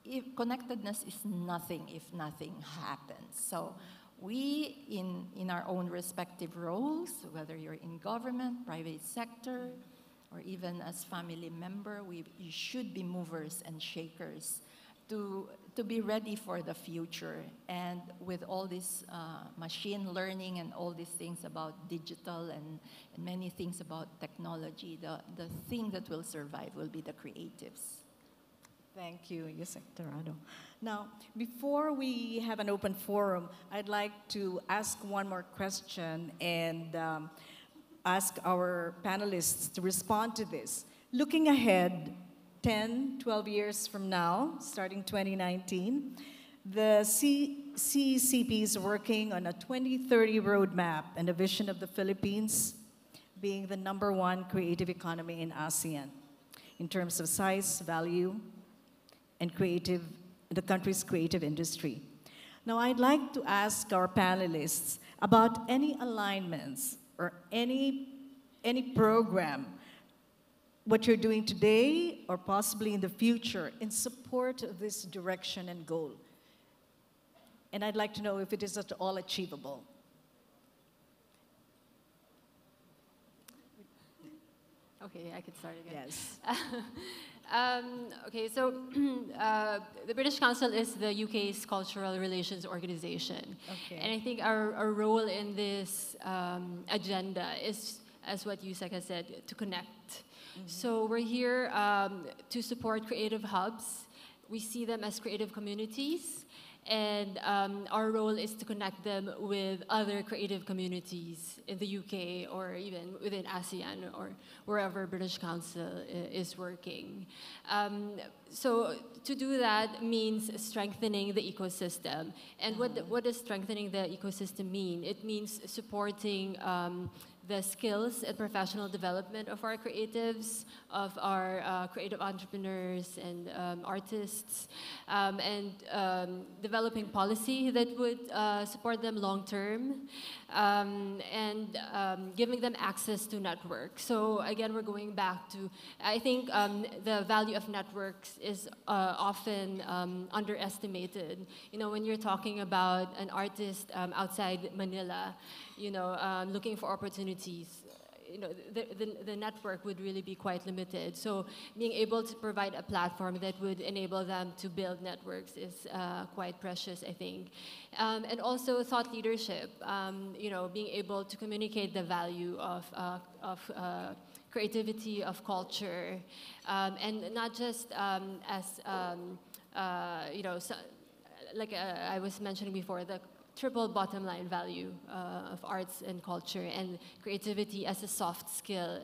If connectedness is nothing if nothing happens. So we, in our own respective roles, whether you're in government, private sector, or even as family member, we should be movers and shakers to be ready for the future. And with all this machine learning and all these things about digital and many things about technology, the thing that will survive will be the creatives. Thank you, Yusek Dorado. Now, before we have an open forum, I'd like to ask one more question and ask our panelists to respond to this. Looking ahead, 10, 12 years from now, starting 2019, the CCP is working on a 2030 roadmap and a vision of the Philippines being the #1 creative economy in ASEAN in terms of size, value, and the country's creative industry. Now, I'd like to ask our panelists about any alignments or any program, what you're doing today or possibly in the future in support of this direction and goal. And I'd like to know if it is at all achievable. Okay, I could start again. Yes. Okay, so the British Council is the UK's cultural relations organization. Okay. And I think our role in this agenda is, as what Yusek has said, to connect. So we're here to support creative hubs. We see them as creative communities. And our role is to connect them with other creative communities in the UK or even within ASEAN or wherever British Council is working. So to do that means strengthening the ecosystem. And what does strengthening the ecosystem mean? It means supporting the skills and professional development of our creatives, of our creative entrepreneurs and artists, and developing policy that would support them long term, and giving them access to networks. So again, we're going back to, I think the value of networks is often underestimated. You know, when you're talking about an artist outside Manila, you know, looking for opportunities, you know, the network would really be quite limited. So being able to provide a platform that would enable them to build networks is quite precious, I think. And also thought leadership, you know, being able to communicate the value of creativity, of culture, and not just as, you know, so, like I was mentioning before, the triple bottom line value of arts and culture and creativity as a soft skill,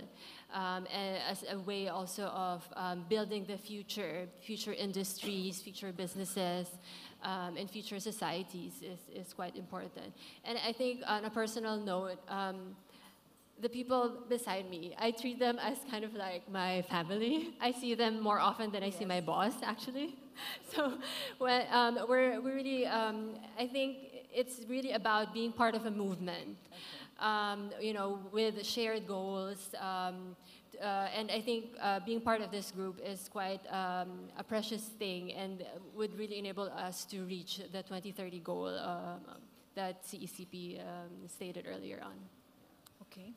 and as a way also of building the future industries, future businesses, and future societies is quite important. And I think on a personal note, the people beside me, I treat them as kind of like my family. I see them more often than I see my boss, actually. So when, we're really, I think it's really about being part of a movement, you know, with shared goals. And I think being part of this group is quite a precious thing and would really enable us to reach the 2030 goal that CECP stated earlier on. Okay.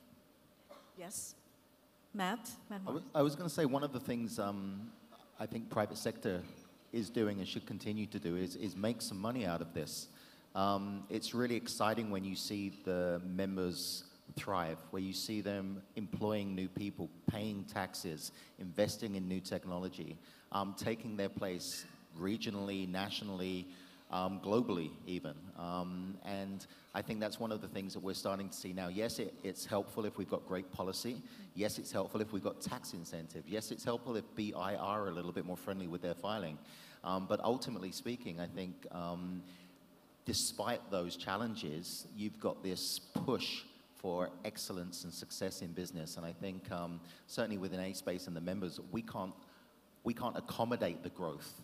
Yes. Matt? I was going to say one of the things I think private sector is doing and should continue to do is make some money out of this. It's really exciting when you see the members thrive, where you see them employing new people, paying taxes, investing in new technology, taking their place regionally, nationally, globally even. And I think that's one of the things that we're starting to see now. Yes, it's helpful if we've got great policy. Yes, it's helpful if we've got tax incentive. Yes, it's helpful if BIR are a little bit more friendly with their filing. But ultimately speaking, I think despite those challenges, you've got this push for excellence and success in business. And I think certainly within A-Space and the members, we can't accommodate the growth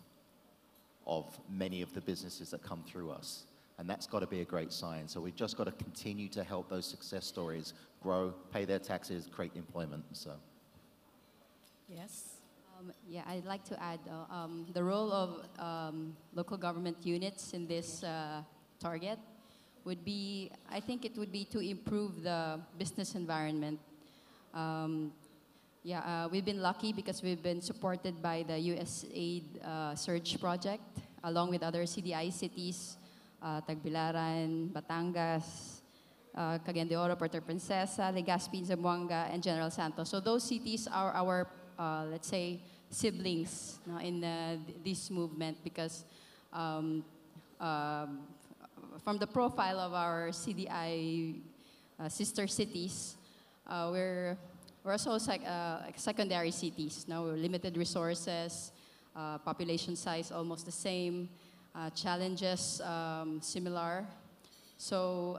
of many of the businesses that come through us. And that's got to be a great sign. So we've just got to continue to help those success stories grow, pay their taxes, create employment. So. Yes. Yeah, I'd like to add the role of local government units in this target would be, I think it would be to improve the business environment. We've been lucky because we've been supported by the USAID Surge Project, along with other CDI cities, Tagbilaran, Batangas, Cagayan de Oro, Puerto Princesa, Legazpi, Zamboanga, and General Santos. So those cities are our, let's say, siblings in this movement because from the profile of our CDI sister cities, we're also secondary cities. Now we're limited resources, population size almost the same, challenges similar. So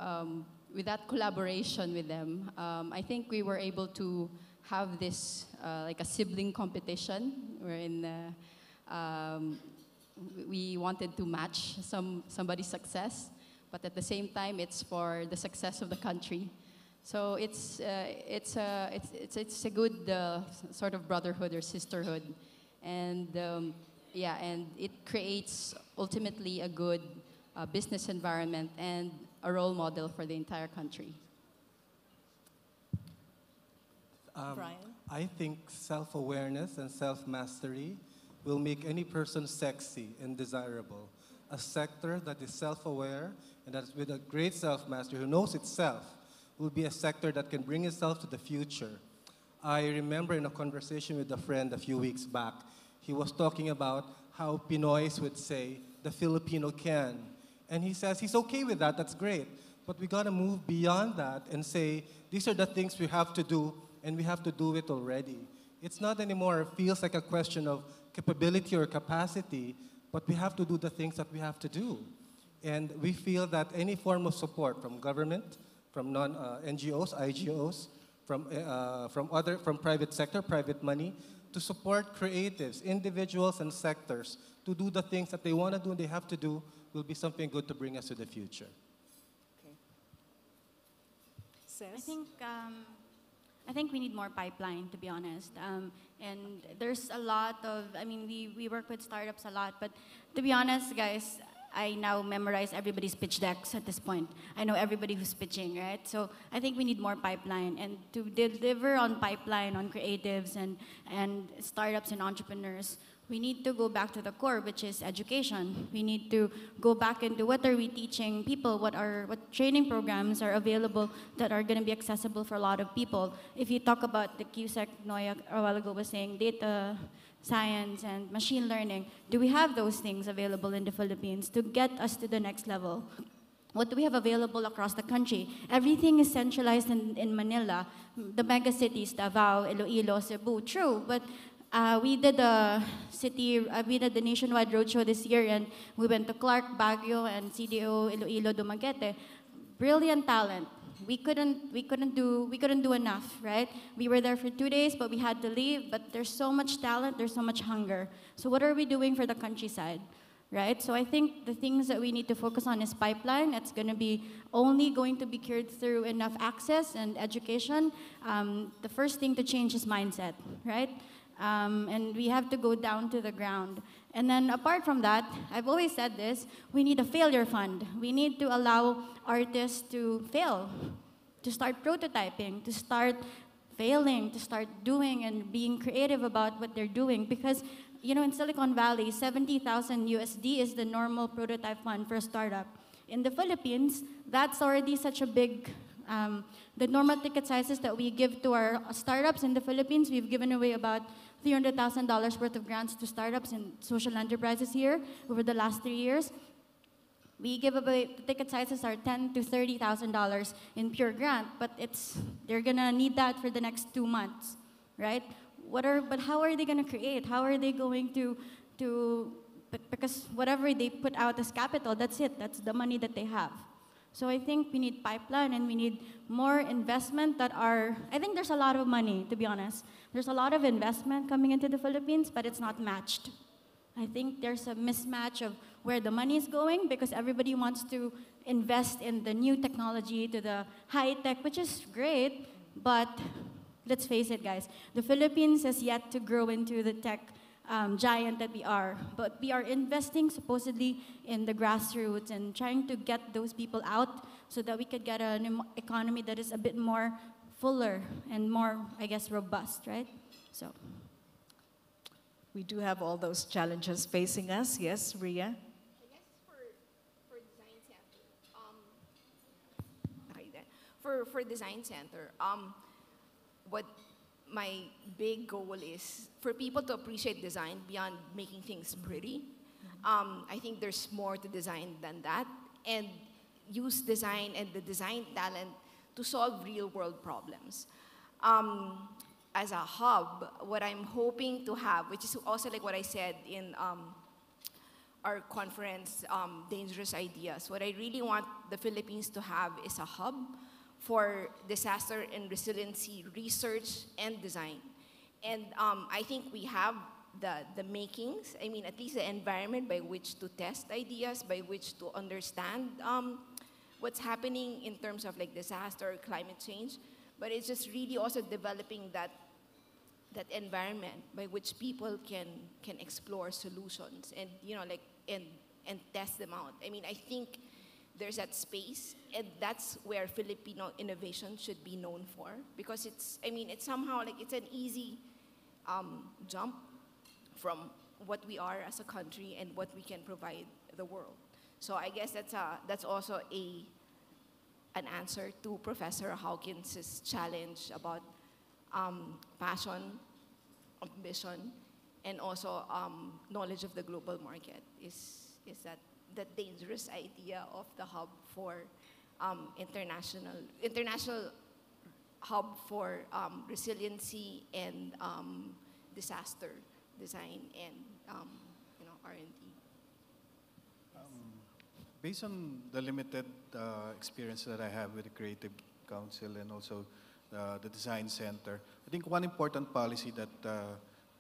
with that collaboration with them, I think we were able to have this like a sibling competition wherein we wanted to match somebody's success, but at the same time it's for the success of the country. So it's a good sort of brotherhood or sisterhood, and and it creates ultimately a good business environment and a role model for the entire country. Brian? I think self-awareness and self-mastery will make any person sexy and desirable. A sector that is self-aware and that's with a great self-mastery, who knows itself, will be a sector that can bring itself to the future. I remember in a conversation with a friend a few weeks back, he was talking about how Pinoys would say, the Filipino can. And he says he's okay with that, that's great. But we gotta move beyond that and say, these are the things we have to do, and we have to do it already. It's not anymore, it feels like a question of capability or capacity, but we have to do the things that we have to do. And we feel that any form of support from government, from NGOs, IGOs, from private sector, private money, to support creatives, individuals and sectors to do the things that they want to do and they have to do will be something good to bring us to the future. I think we need more pipeline, to be honest. And there's a lot of, I mean, we work with startups a lot, but to be honest, guys, I now memorize everybody's pitch decks at this point. I know everybody who's pitching, right? So I think we need more pipeline. And to deliver on pipeline, on creatives and startups and entrepreneurs, we need to go back to the core, which is education. We need to go back into what are we teaching people, what training programs are available that are going to be accessible for a lot of people. If you talk about the QSEC, Noya a while ago was saying data science and machine learning, do we have those things available in the Philippines to get us to the next level? What do we have available across the country? Everything is centralized in Manila, the mega cities, Davao, Iloilo, Cebu, true, but we did the nationwide roadshow this year, and we went to Clark, Baguio, and CDO, Iloilo, Dumaguete. Brilliant talent. We couldn't do enough, right? We were there for 2 days, but we had to leave. But there's so much talent, there's so much hunger. So what are we doing for the countryside, right? So I think the things that we need to focus on is pipeline. It's only going to be cured through enough access and education. The first thing to change is mindset, right? And we have to go down to the ground. And then apart from that, I've always said this, we need a failure fund. We need to allow artists to fail, to start prototyping, to start failing, to start doing and being creative about what they're doing. Because, you know, in Silicon Valley, 70,000 USD is the normal prototype fund for a startup. In the Philippines, that's already such a big, the normal ticket sizes that we give to our startups in the Philippines, we've given away about $300,000 worth of grants to startups and social enterprises here over the last 3 years. We give away, the ticket sizes are $10,000 to $30,000 in pure grant, but they're gonna need that for the next 2 months, right? But how are they gonna create? How are they going to because whatever they put out as capital, that's it, that's the money that they have. So I think we need pipeline and we need more investment I think there's a lot of money, to be honest. There's a lot of investment coming into the Philippines, but it's not matched. I think there's a mismatch of where the money is going because everybody wants to invest in the new technology, to the high tech, which is great, but let's face it, guys, the Philippines has yet to grow into the tech giant that we are. But we are investing supposedly in the grassroots and trying to get those people out so that we could get an economy that is a bit more fuller and more, I guess, robust, right? So. We do have all those challenges facing us. Yes, Ria? I guess for Design Center, for Design Center, what my big goal is for people to appreciate design beyond making things pretty. I think there's more to design than that, and use design and the design talent to solve real-world problems. As a hub, what I'm hoping to have, which is also like what I said in our conference, Dangerous Ideas, what I really want the Philippines to have is a hub for disaster and resiliency research and design. And I think we have the makings, I mean, at least the environment by which to test ideas, by which to understand what's happening in terms of like disaster, climate change. But it's just really also developing that environment by which people can explore solutions and, you know, like, and test them out. I mean, I think there's that space, and that's where Filipino innovation should be known for, because it's somehow like it's an easy jump from what we are as a country and what we can provide the world. So I guess that's also an answer to Professor Hawkins' challenge about passion, ambition, and also knowledge of the global market is is that the dangerous idea of the hub for international hub for resiliency and disaster design and R&D. Based on the limited experience that I have with the Creative Council and also the Design Center, I think one important policy that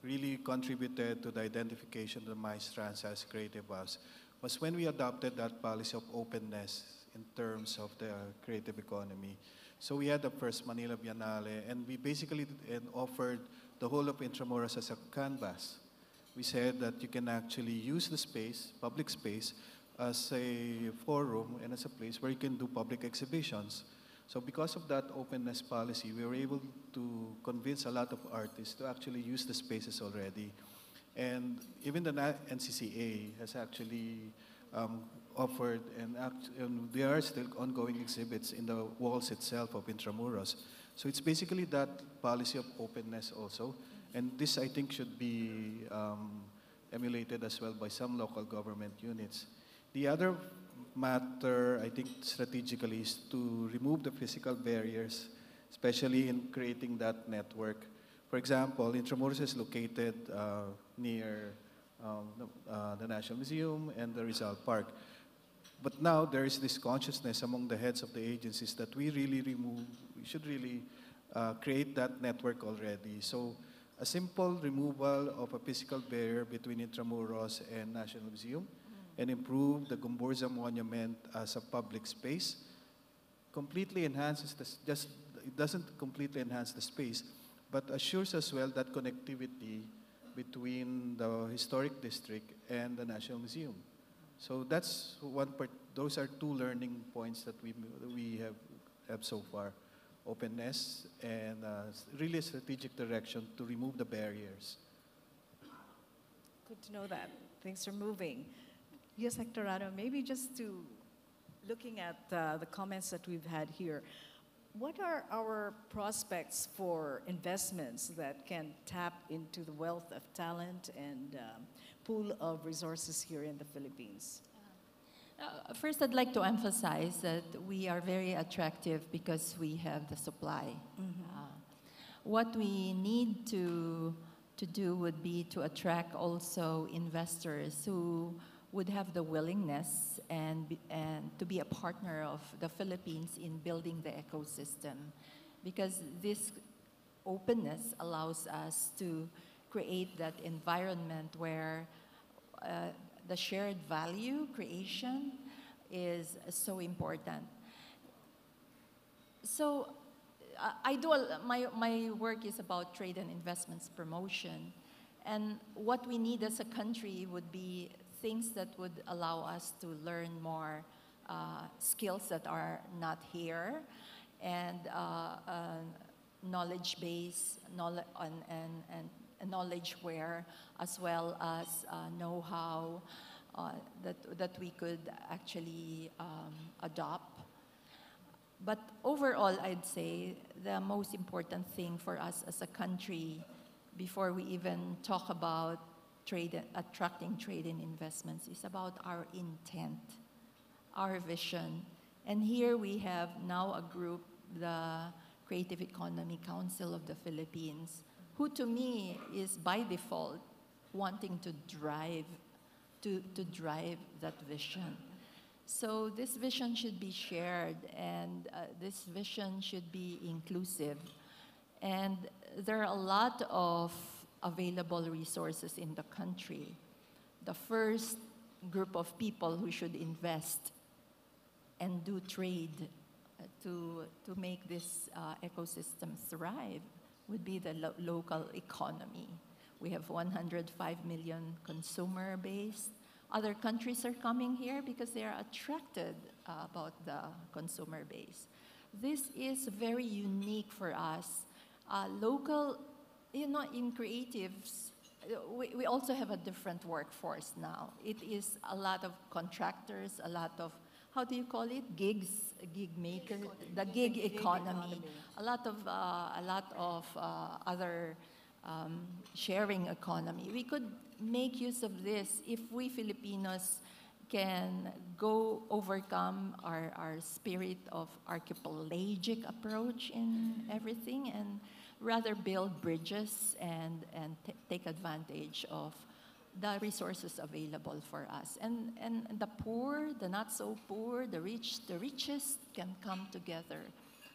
really contributed to the identification of the Maestranza as creative hubs was when we adopted that policy of openness in terms of the creative economy. So we had the first Manila Biennale, and we basically offered the whole of Intramuros as a canvas. We said that you can actually use the space, public space, as a forum and as a place where you can do public exhibitions. So because of that openness policy, we were able to convince a lot of artists to actually use the spaces already. And even the NCCA has actually offered, and there are still ongoing exhibits in the walls itself of Intramuros. So it's basically that policy of openness also. And this, I think, should be emulated as well by some local government units. The other matter, I think, strategically is to remove the physical barriers, especially in creating that network. For example, Intramuros is located near the National Museum and the Rizal Park. But now there is this consciousness among the heads of the agencies that we should really create that network already. So a simple removal of a physical barrier between Intramuros and National Museum and improve the Gumburza Monument as a public space completely enhances it doesn't completely enhance the space, but assures as well that connectivity between the historic district and the National Museum. So that's one part. Those are two learning points that we have so far: openness and really a strategic direction to remove the barriers. Good to know that things are moving. Yes, Hectorado, maybe just to looking at the comments that we've had here, what are our prospects for investments that can tap into the wealth of talent and pool of resources here in the Philippines? First, I'd like to emphasize that we are very attractive because we have the supply. What we need to do would be to attract also investors who would have the willingness and to be a partner of the Philippines in building the ecosystem, because this openness allows us to create that environment where the shared value creation is so important. So my work is about trade and investments promotion, and what we need as a country would be things that would allow us to learn more skills that are not here, and knowledge base, and knowledge where, as well as know-how that we could actually adopt. But overall, I'd say the most important thing for us as a country, before we even talk about attracting trade and investments, is about our intent, our vision. And here we have now a group, the Creative Economy Council of the Philippines, who to me is by default wanting to drive that vision. So this vision should be shared, and this vision should be inclusive. And there are a lot of available resources in the country. The first group of people who should invest and do trade to make this ecosystem thrive would be the local economy. We have 105 million consumer base. Other countries are coming here because they are attracted about the consumer base. This is very unique for us. Local, in creatives, we also have a different workforce now. It is a lot of contractors, a lot of, how do you call it? Gig makers, the gig economy. A lot of other sharing economy. We could make use of this if we Filipinos can go overcome our spirit of archipelagic approach in everything and rather build bridges and take advantage of the resources available for us. And the poor, the not so poor, the rich, the richest can come together.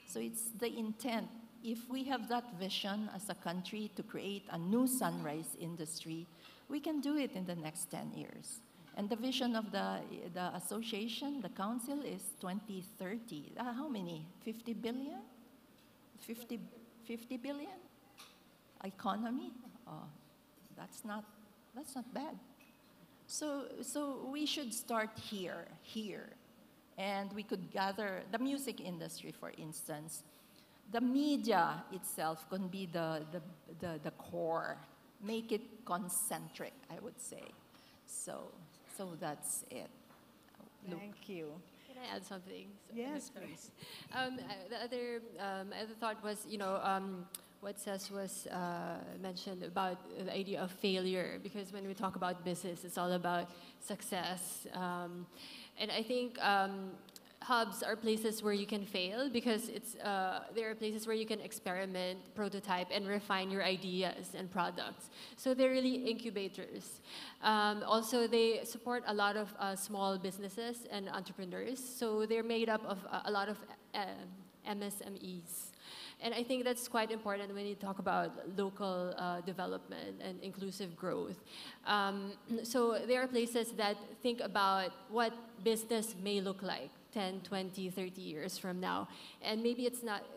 So it's the intent. If we have that vision as a country to create a new sunrise industry, we can do it in the next 10 years. And the vision of the association, the council, is 2030. How many? 50 billion? 50 billion? Economy? Oh, that's not bad. So we should start here. And we could gather the music industry, for instance. The media itself can be the core. Make it concentric, I would say. So that's it. Thank you. Can I add something? Yes, please. The other thought was, what Ses was mentioned about the idea of failure, because when we talk about business, it's all about success. And I think hubs are places where you can fail because there are places where you can experiment, prototype, and refine your ideas and products. So they're really incubators. Also, they support a lot of small businesses and entrepreneurs. So they're made up of a lot of MSMEs. And I think that's quite important when you talk about local development and inclusive growth. So there are places that think about what business may look like 10, 20, 30 years from now. And maybe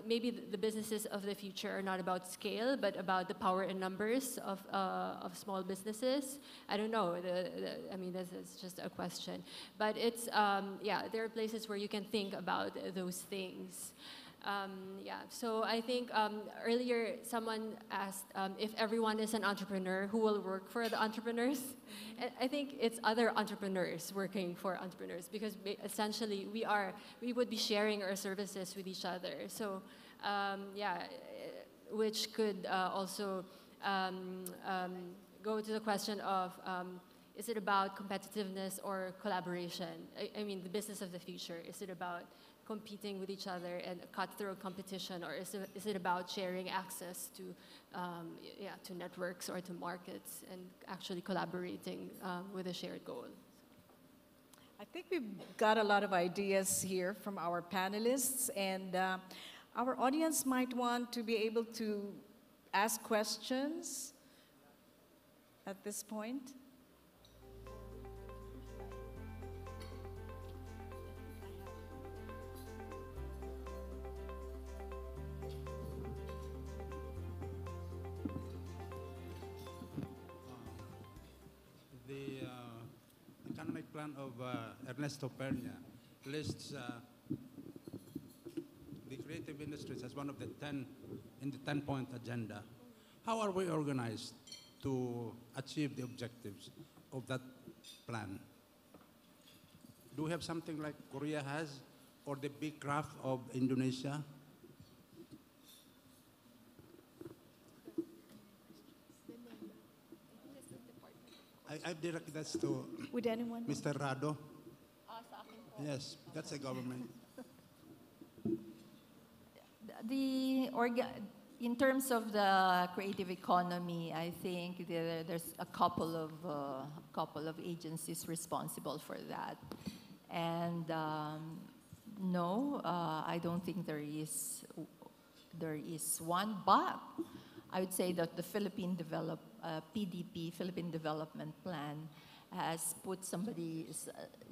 maybe the businesses of the future are not about scale, but about the power and numbers of small businesses. I don't know, I mean, this is just a question. But it's, there are places where you can think about those things. So I think earlier someone asked if everyone is an entrepreneur, who will work for the entrepreneurs? And I think it's other entrepreneurs working for entrepreneurs, because essentially we would be sharing our services with each other. So which could also go to the question of is it about competitiveness or collaboration? I mean, the business of the future, is it about competing with each other and cutthroat competition, or is it about sharing access to networks or to markets and actually collaborating with a shared goal? I think we've got a lot of ideas here from our panelists, and our audience might want to be able to ask questions at this point. The economic plan of Ernesto Pernia lists the creative industries as one of the 10 in the 10-point agenda. How are we organized to achieve the objectives of that plan? Do we have something like Korea has, or the big craft of Indonesia? I direct that to Would anyone? Mr. Rado. Yes, that's a government. In terms of the creative economy, I think there's a couple of agencies responsible for that. And no, I don't think there is one, but I would say that the PDP, Philippine Development Plan, has put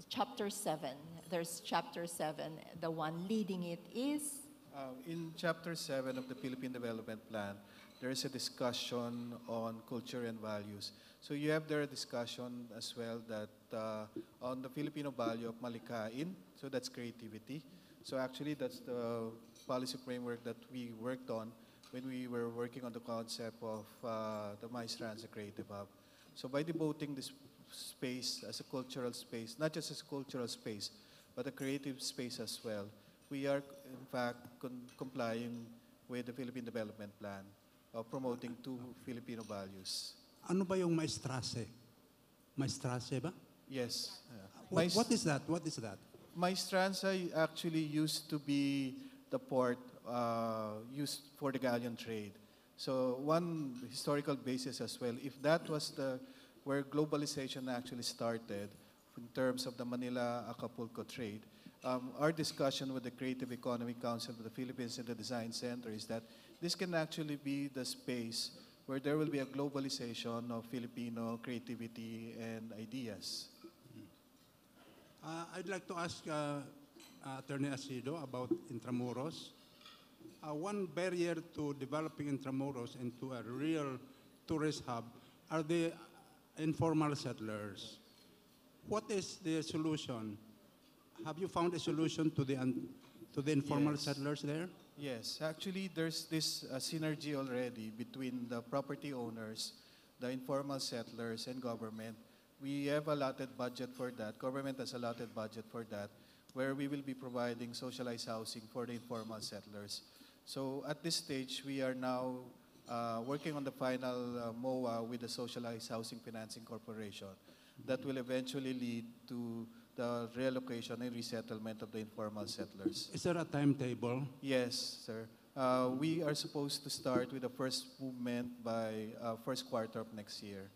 Chapter 7. There's Chapter 7. The one leading it is? In Chapter 7 of the Philippine Development Plan, there is a discussion on culture and values. So you have there a discussion as well that on the Filipino value of malikain, so that's creativity. So actually that's the policy framework that we worked on when we were working on the concept of the Maestra as a creative hub. So by devoting this space as a cultural space, not just as a cultural space, but a creative space as well, we are in fact complying with the Philippine Development Plan of promoting two Filipino values. Ano ba yung maestrase? Maestrase ba? Yes. What is that? What is that? Maestranza actually used to be the port used for the galleon trade. So one historical basis as well, if that was where globalization actually started in terms of the Manila-Acapulco trade, our discussion with the Creative Economic Council of the Philippines and the Design Center is that this can actually be the space where there will be a globalization of Filipino creativity and ideas. I'd like to ask Attorney Asido about Intramuros. One barrier to developing Intramuros into a real tourist hub are the informal settlers. What is the solution? Have you found a solution to the informal settlers there? Yes, actually there's this synergy already between the property owners, the informal settlers, and government. We have allotted budget for that. Government has allotted budget for that, where we will be providing socialized housing for the informal settlers. So at this stage, we are now working on the final MOA with the Socialized Housing Financing Corporation that will eventually lead to the relocation and resettlement of the informal settlers. Is there a timetable? Yes, sir. We are supposed to start with the first movement by first quarter of next year.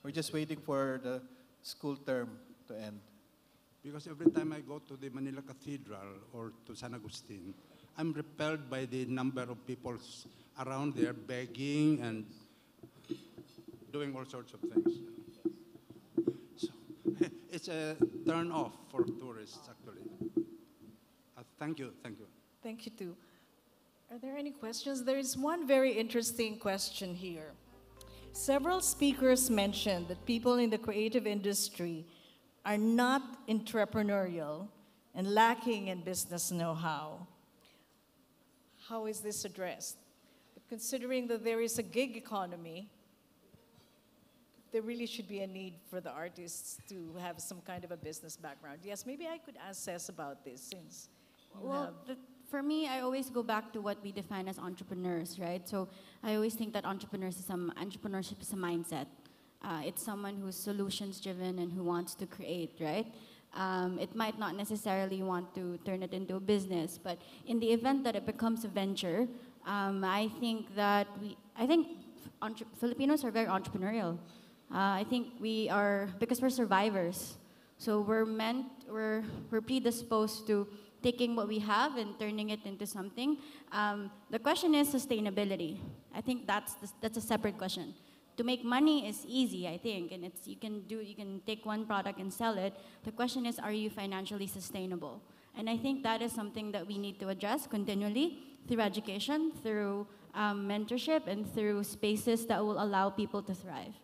We're just waiting for the school term to end. Because every time I go to the Manila Cathedral or to San Agustin, I'm repelled by the number of people around there begging and doing all sorts of things. So it's a turn off for tourists, actually. Thank you, thank you. Thank you, too. Are there any questions? There is one very interesting question here. Several speakers mentioned that people in the creative industry are not entrepreneurial and lacking in business know-how. How is this addressed? But considering that there is a gig economy, there really should be a need for the artists to have some kind of a business background. Yes, maybe I could ask Cess about this since you have... For me, I always go back to what we define as entrepreneurs, right? So I always think that entrepreneurship is a mindset. It's someone who's solutions-driven and who wants to create, right? It might not necessarily want to turn it into a business, but in the event that it becomes a venture, I think Filipinos are very entrepreneurial. I think we are, because we're survivors, so we're predisposed to taking what we have and turning it into something. The question is sustainability. I think that's a separate question. To make money is easy, I think, and you can take one product and sell it. The question is, are you financially sustainable? And I think that is something that we need to address continually through education, through mentorship, and through spaces that will allow people to thrive.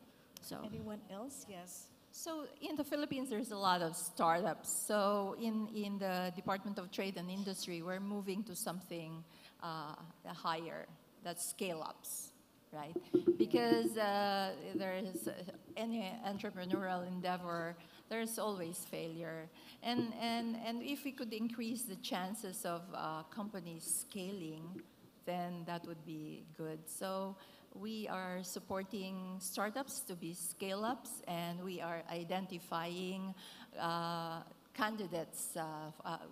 So. Anyone else? Yes. So in the Philippines, there's a lot of startups. So in the Department of Trade and Industry, we're moving to something higher, that's scale-ups, right? Because there's any entrepreneurial endeavor, there's always failure. And if we could increase the chances of companies scaling, then that would be good. So we are supporting startups to be scale-ups, and we are identifying candidates.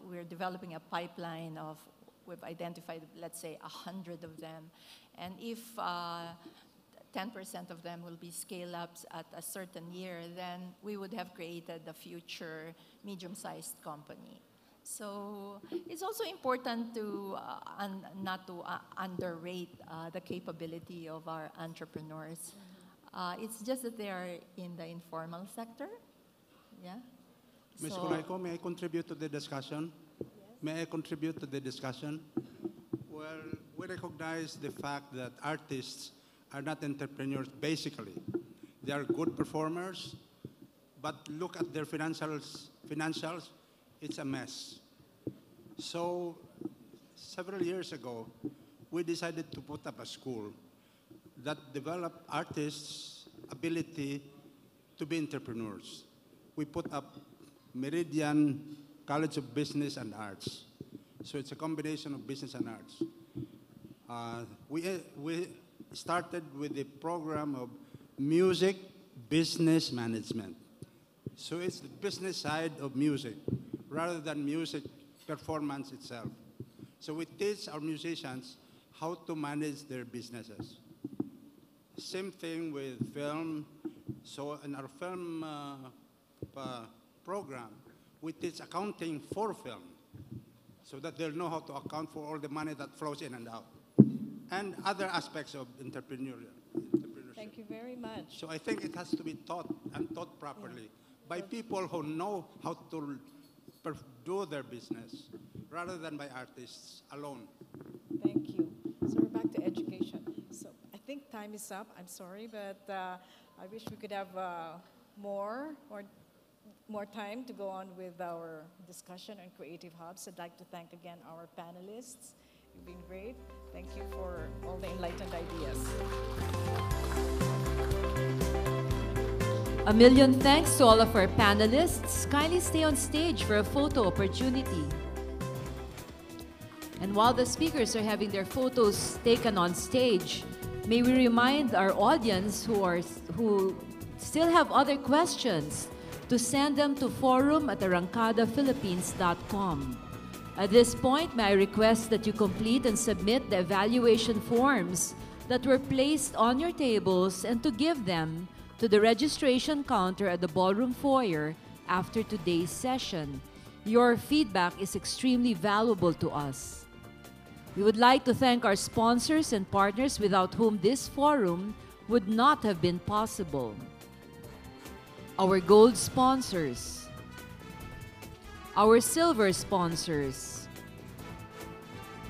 We're developing a pipeline of, we've identified, let's say, 100 of them. And if 10% of them will be scale-ups at a certain year, then we would have created a future medium-sized company. So it's also important to not to underrate the capability of our entrepreneurs. It's just that they are in the informal sector. Yeah. Ms. Colaco, may I contribute to the discussion? Yes. May I contribute to the discussion? Well, we recognize the fact that artists are not entrepreneurs, basically. They are good performers, but look at their financials, it's a mess. So, several years ago, we decided to put up a school that developed artists' ability to be entrepreneurs. We put up Meridian College of Business and Arts. So it's a combination of business and arts. We started with a program of music business management. So it's the business side of music rather than music performance itself. So we teach our musicians how to manage their businesses. Same thing with film. So in our film program, we teach accounting for film so that they'll know how to account for all the money that flows in and out and other aspects of entrepreneurship. Thank you very much. So I think it has to be taught and taught properly by people who know how to do their business rather than by artists alone. Thank you. So we're back to education. So I think time is up. I'm sorry, but I wish we could have more time to go on with our discussion on creative hubs. I'd like to thank again our panelists. You've been great. Thank you for all the enlightened ideas. A million thanks to all of our panelists. Kindly stay on stage for a photo opportunity. And while the speakers are having their photos taken on stage, may we remind our audience who still have other questions to send them to forum@arangkadaphilippines.com. At this point, may I request that you complete and submit the evaluation forms that were placed on your tables and to give them to the registration counter at the ballroom foyer after today's session. Your feedback is extremely valuable to us. We would like to thank our sponsors and partners without whom this forum would not have been possible. Our gold sponsors, our silver sponsors,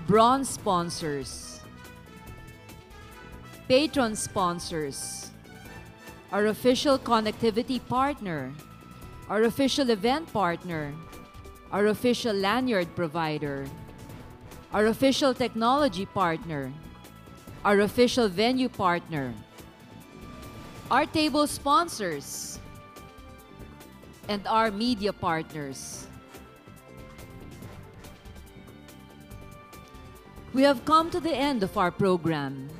bronze sponsors, patron sponsors, our official connectivity partner, our official event partner, our official lanyard provider, our official technology partner, our official venue partner, our table sponsors, and our media partners. We have come to the end of our program.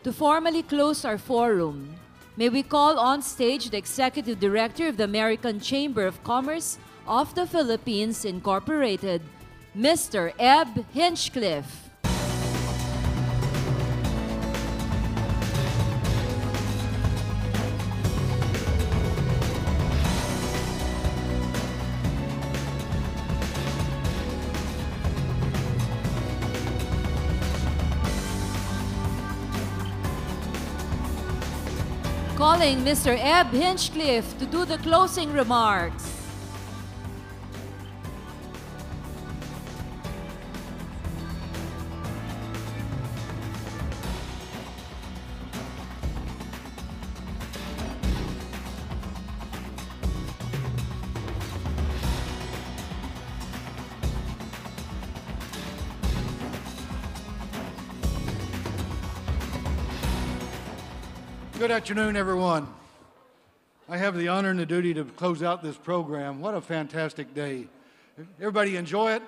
To formally close our forum, may we call on stage the Executive Director of the American Chamber of Commerce of the Philippines, Incorporated, Mr. Eb Hinchcliffe. Calling Mr. Eb Hinchcliffe to do the closing remarks. Good afternoon, everyone. I have the honor and the duty to close out this program. What a fantastic day. Everybody enjoy it?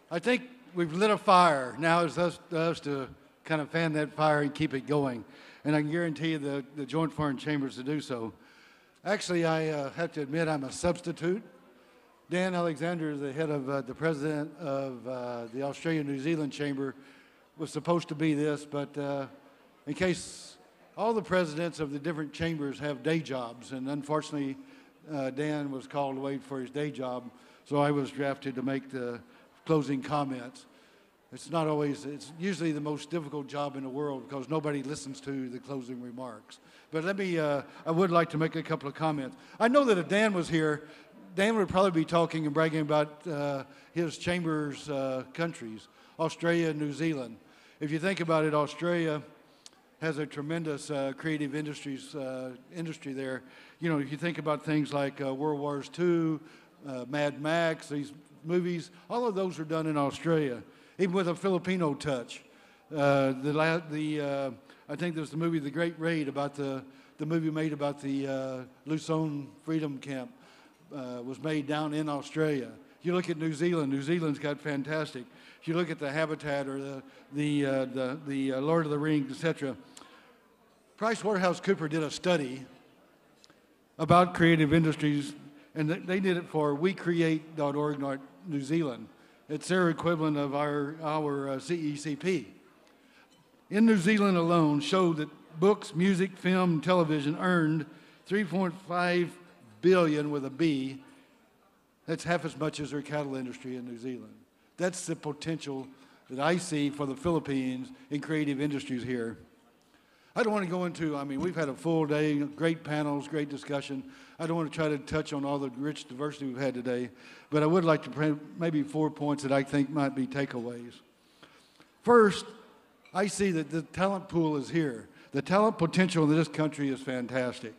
I think we've lit a fire. Now it's us to kind of fan that fire and keep it going. And I can guarantee you the Joint Foreign Chambers to do so. Actually, I have to admit I'm a substitute. Dan Alexander, the head of the president of the Australia-New Zealand Chamber, was supposed to be this, but in case all the presidents of the different chambers have day jobs, and unfortunately, Dan was called away for his day job, so I was drafted to make the closing comments. It's usually the most difficult job in the world because nobody listens to the closing remarks. But I would like to make a couple of comments. I know that if Dan was here, Dan would probably be talking and bragging about his chamber's countries, Australia and New Zealand. If you think about it, Australia has a tremendous creative industry there. You know, if you think about things like World War II, Mad Max, these movies, all of those are done in Australia, even with a Filipino touch. I think there's the movie The Great Raid about the movie made about the Luzon Freedom Camp was made down in Australia. You look at New Zealand. New Zealand's got fantastic. If you look at the Habitat or the Lord of the Rings, etc. PricewaterhouseCoopers did a study about creative industries, and they did it for WeCreate.org New Zealand. It's their equivalent of our CECP. In New Zealand alone, showed that books, music, film, and television earned 3.5 billion with a B. That's half as much as their cattle industry in New Zealand. That's the potential that I see for the Philippines in creative industries here. I don't want to go into, I mean, we've had a full day, great panels, great discussion. I don't want to try to touch on all the rich diversity we've had today, but I would like to bring maybe 4 points that I think might be takeaways. First, I see that the talent pool is here. The talent potential in this country is fantastic.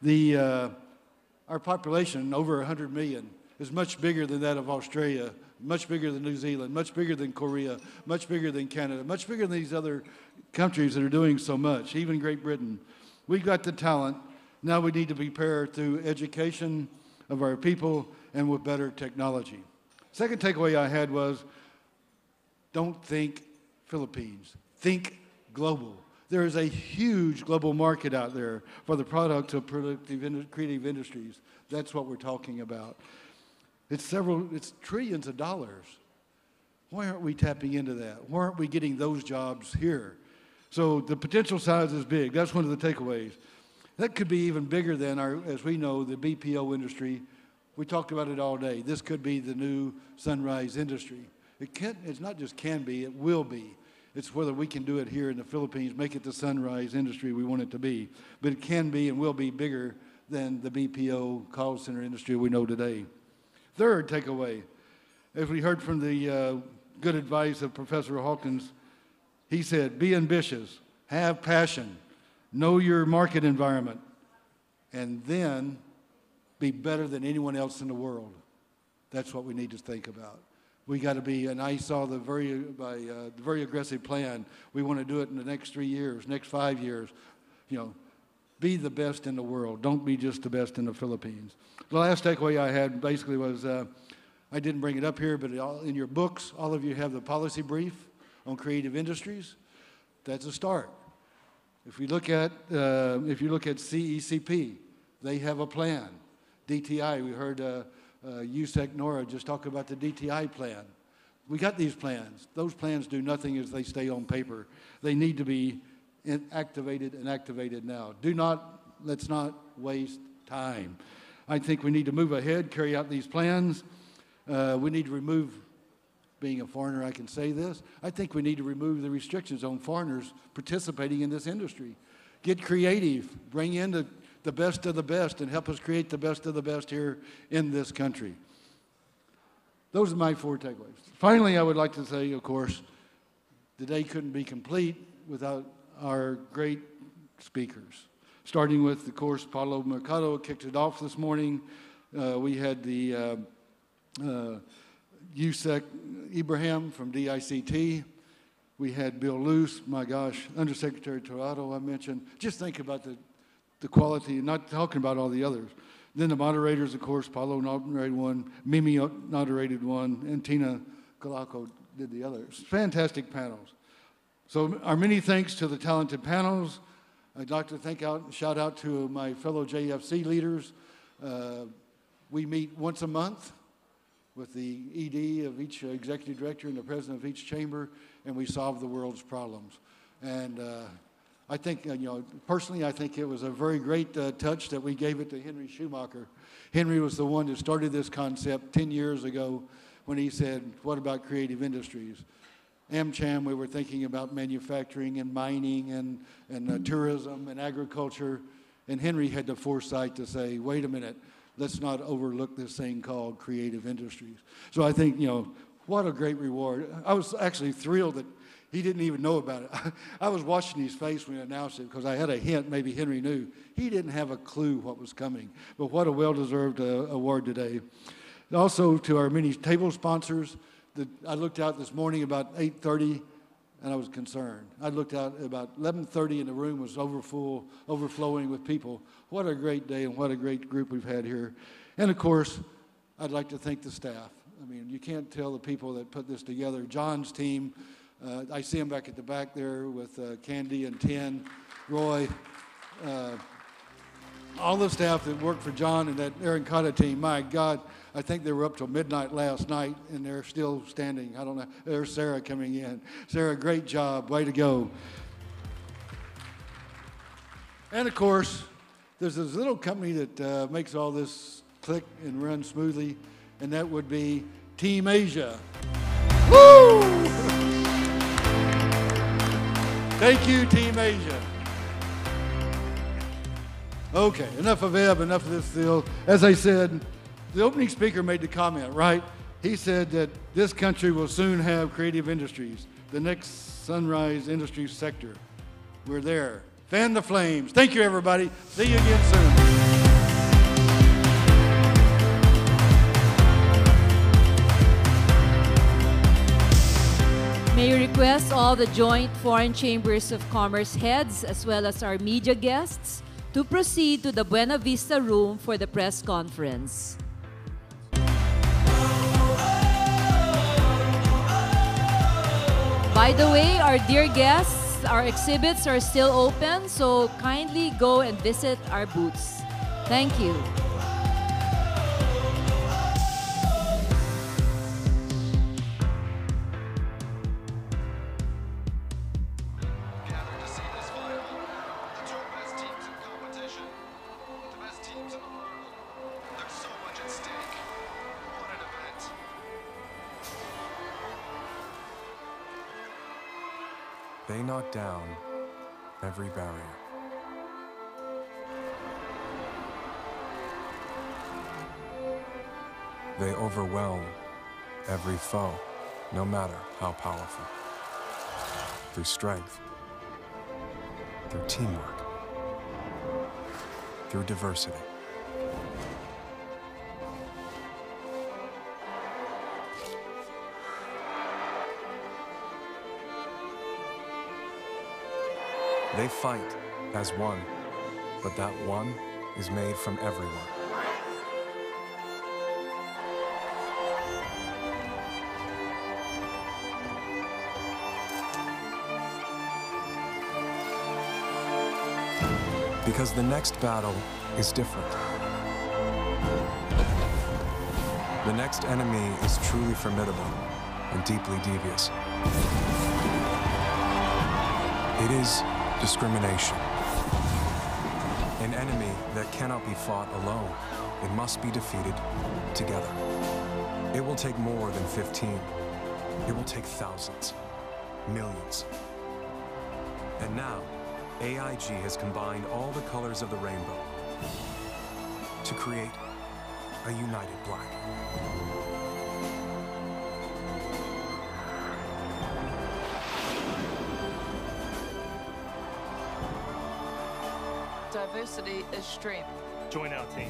Our population, over 100 million, is much bigger than that of Australia, much bigger than New Zealand, much bigger than Korea, much bigger than Canada, much bigger than these other countries that are doing so much, even Great Britain. We've got the talent. Now we need to prepare through education of our people and with better technology. Second takeaway I had was, don't think Philippines, think global. There is a huge global market out there for the products of creative industries. That's what we're talking about. It's trillions of dollars. Why aren't we tapping into that? Why aren't we getting those jobs here? So the potential size is big. That's one of the takeaways. That could be even bigger than as we know, the BPO industry. We talked about it all day. This could be the new sunrise industry. It's not just can be, it will be. It's whether we can do it here in the Philippines, make it the sunrise industry we want it to be. But it can be and will be bigger than the BPO call center industry we know today. Third takeaway, as we heard from the good advice of Professor Hawkins, he said, be ambitious, have passion, know your market environment, and then be better than anyone else in the world. That's what we need to think about. We got to be, and I saw the very aggressive plan. We want to do it in the next 3 years, next 5 years. You know, be the best in the world. Don't be just the best in the Philippines. The last takeaway I had basically was, I didn't bring it up here, but in your books, all of you have the policy brief on creative industries. That's a start. If you look at CECP, they have a plan. DTI, we heard USEC Nora just talk about the DTI plan. We got these plans. Those plans do nothing as they stay on paper. They need to be activated and activated now. Let's not waste time. I think we need to move ahead, carry out these plans. We need to remove, being a foreigner, I can say this, I think we need to remove the restrictions on foreigners participating in this industry. Get creative, bring in the best of the best and help us create the best of the best here in this country. Those are my 4 takeaways. Finally, I would like to say, of course, the day couldn't be complete without our great speakers. Starting with, of course, Paulo Mercado kicked it off this morning. We had the USEC Ibrahim from DICT. We had Bill Luce, my gosh, Undersecretary Torado I mentioned. Just think about the quality, not talking about all the others. Then the moderators, of course, Paulo moderated one, Mimi moderated one, and Tina Colaco did the others. Fantastic panels. So our many thanks to the talented panels. I'd like to shout out to my fellow JFC leaders. We meet once a month with the ED of each executive director and the president of each chamber, and we solve the world's problems. And I think, personally, I think it was a very great touch that we gave it to Henry Schumacher. Henry was the one that started this concept 10 years ago when he said, what about creative industries? AmCham, we were thinking about manufacturing and mining and tourism and agriculture. And Henry had the foresight to say, wait a minute, let's not overlook this thing called creative industries. So I think, what a great reward. I was actually thrilled that he didn't even know about it. I was watching his face when he announced it because I had a hint, maybe Henry knew. He didn't have a clue what was coming. But what a well-deserved award today. Also to our many table sponsors, I looked out this morning about 8:30 and I was concerned. I looked out about 11:30 and the room was overflowing with people. What a great day and what a great group we've had here. And of course, I'd like to thank the staff. I mean, you can't tell the people that put this together. John's team, I see him back at the back there with Candy and Tin, Roy, all the staff that worked for John and that Arangkada team, my God, I think they were up till midnight last night, and they're still standing. I don't know. There's Sarah coming in. Sarah, great job. Way to go. And, of course, there's this little company that makes all this click and run smoothly, and that would be Team Asia. Woo! Thank you, Team Asia. Okay, enough of Eb, enough of this deal. As I said, the opening speaker made the comment, right? He said that this country will soon have creative industries, the next sunrise industry sector. We're there. Fan the flames. Thank you, everybody. See you again soon. May we request all the joint Foreign Chambers of Commerce heads as well as our media guests to proceed to the Buena Vista room for the press conference. By the way, our dear guests, our exhibits are still open, so kindly go and visit our booths. Thank you. They knock down every barrier. They overwhelm every foe, no matter how powerful. Through strength, through teamwork, through diversity. They fight as one, but that one is made from everyone. Because the next battle is different. The next enemy is truly formidable and deeply devious. It is discrimination. An enemy that cannot be fought alone. It must be defeated together. It will take more than 15. It will take thousands, millions. And now, AIG has combined all the colors of the rainbow to create a united black. Diversity is strength. Join our team.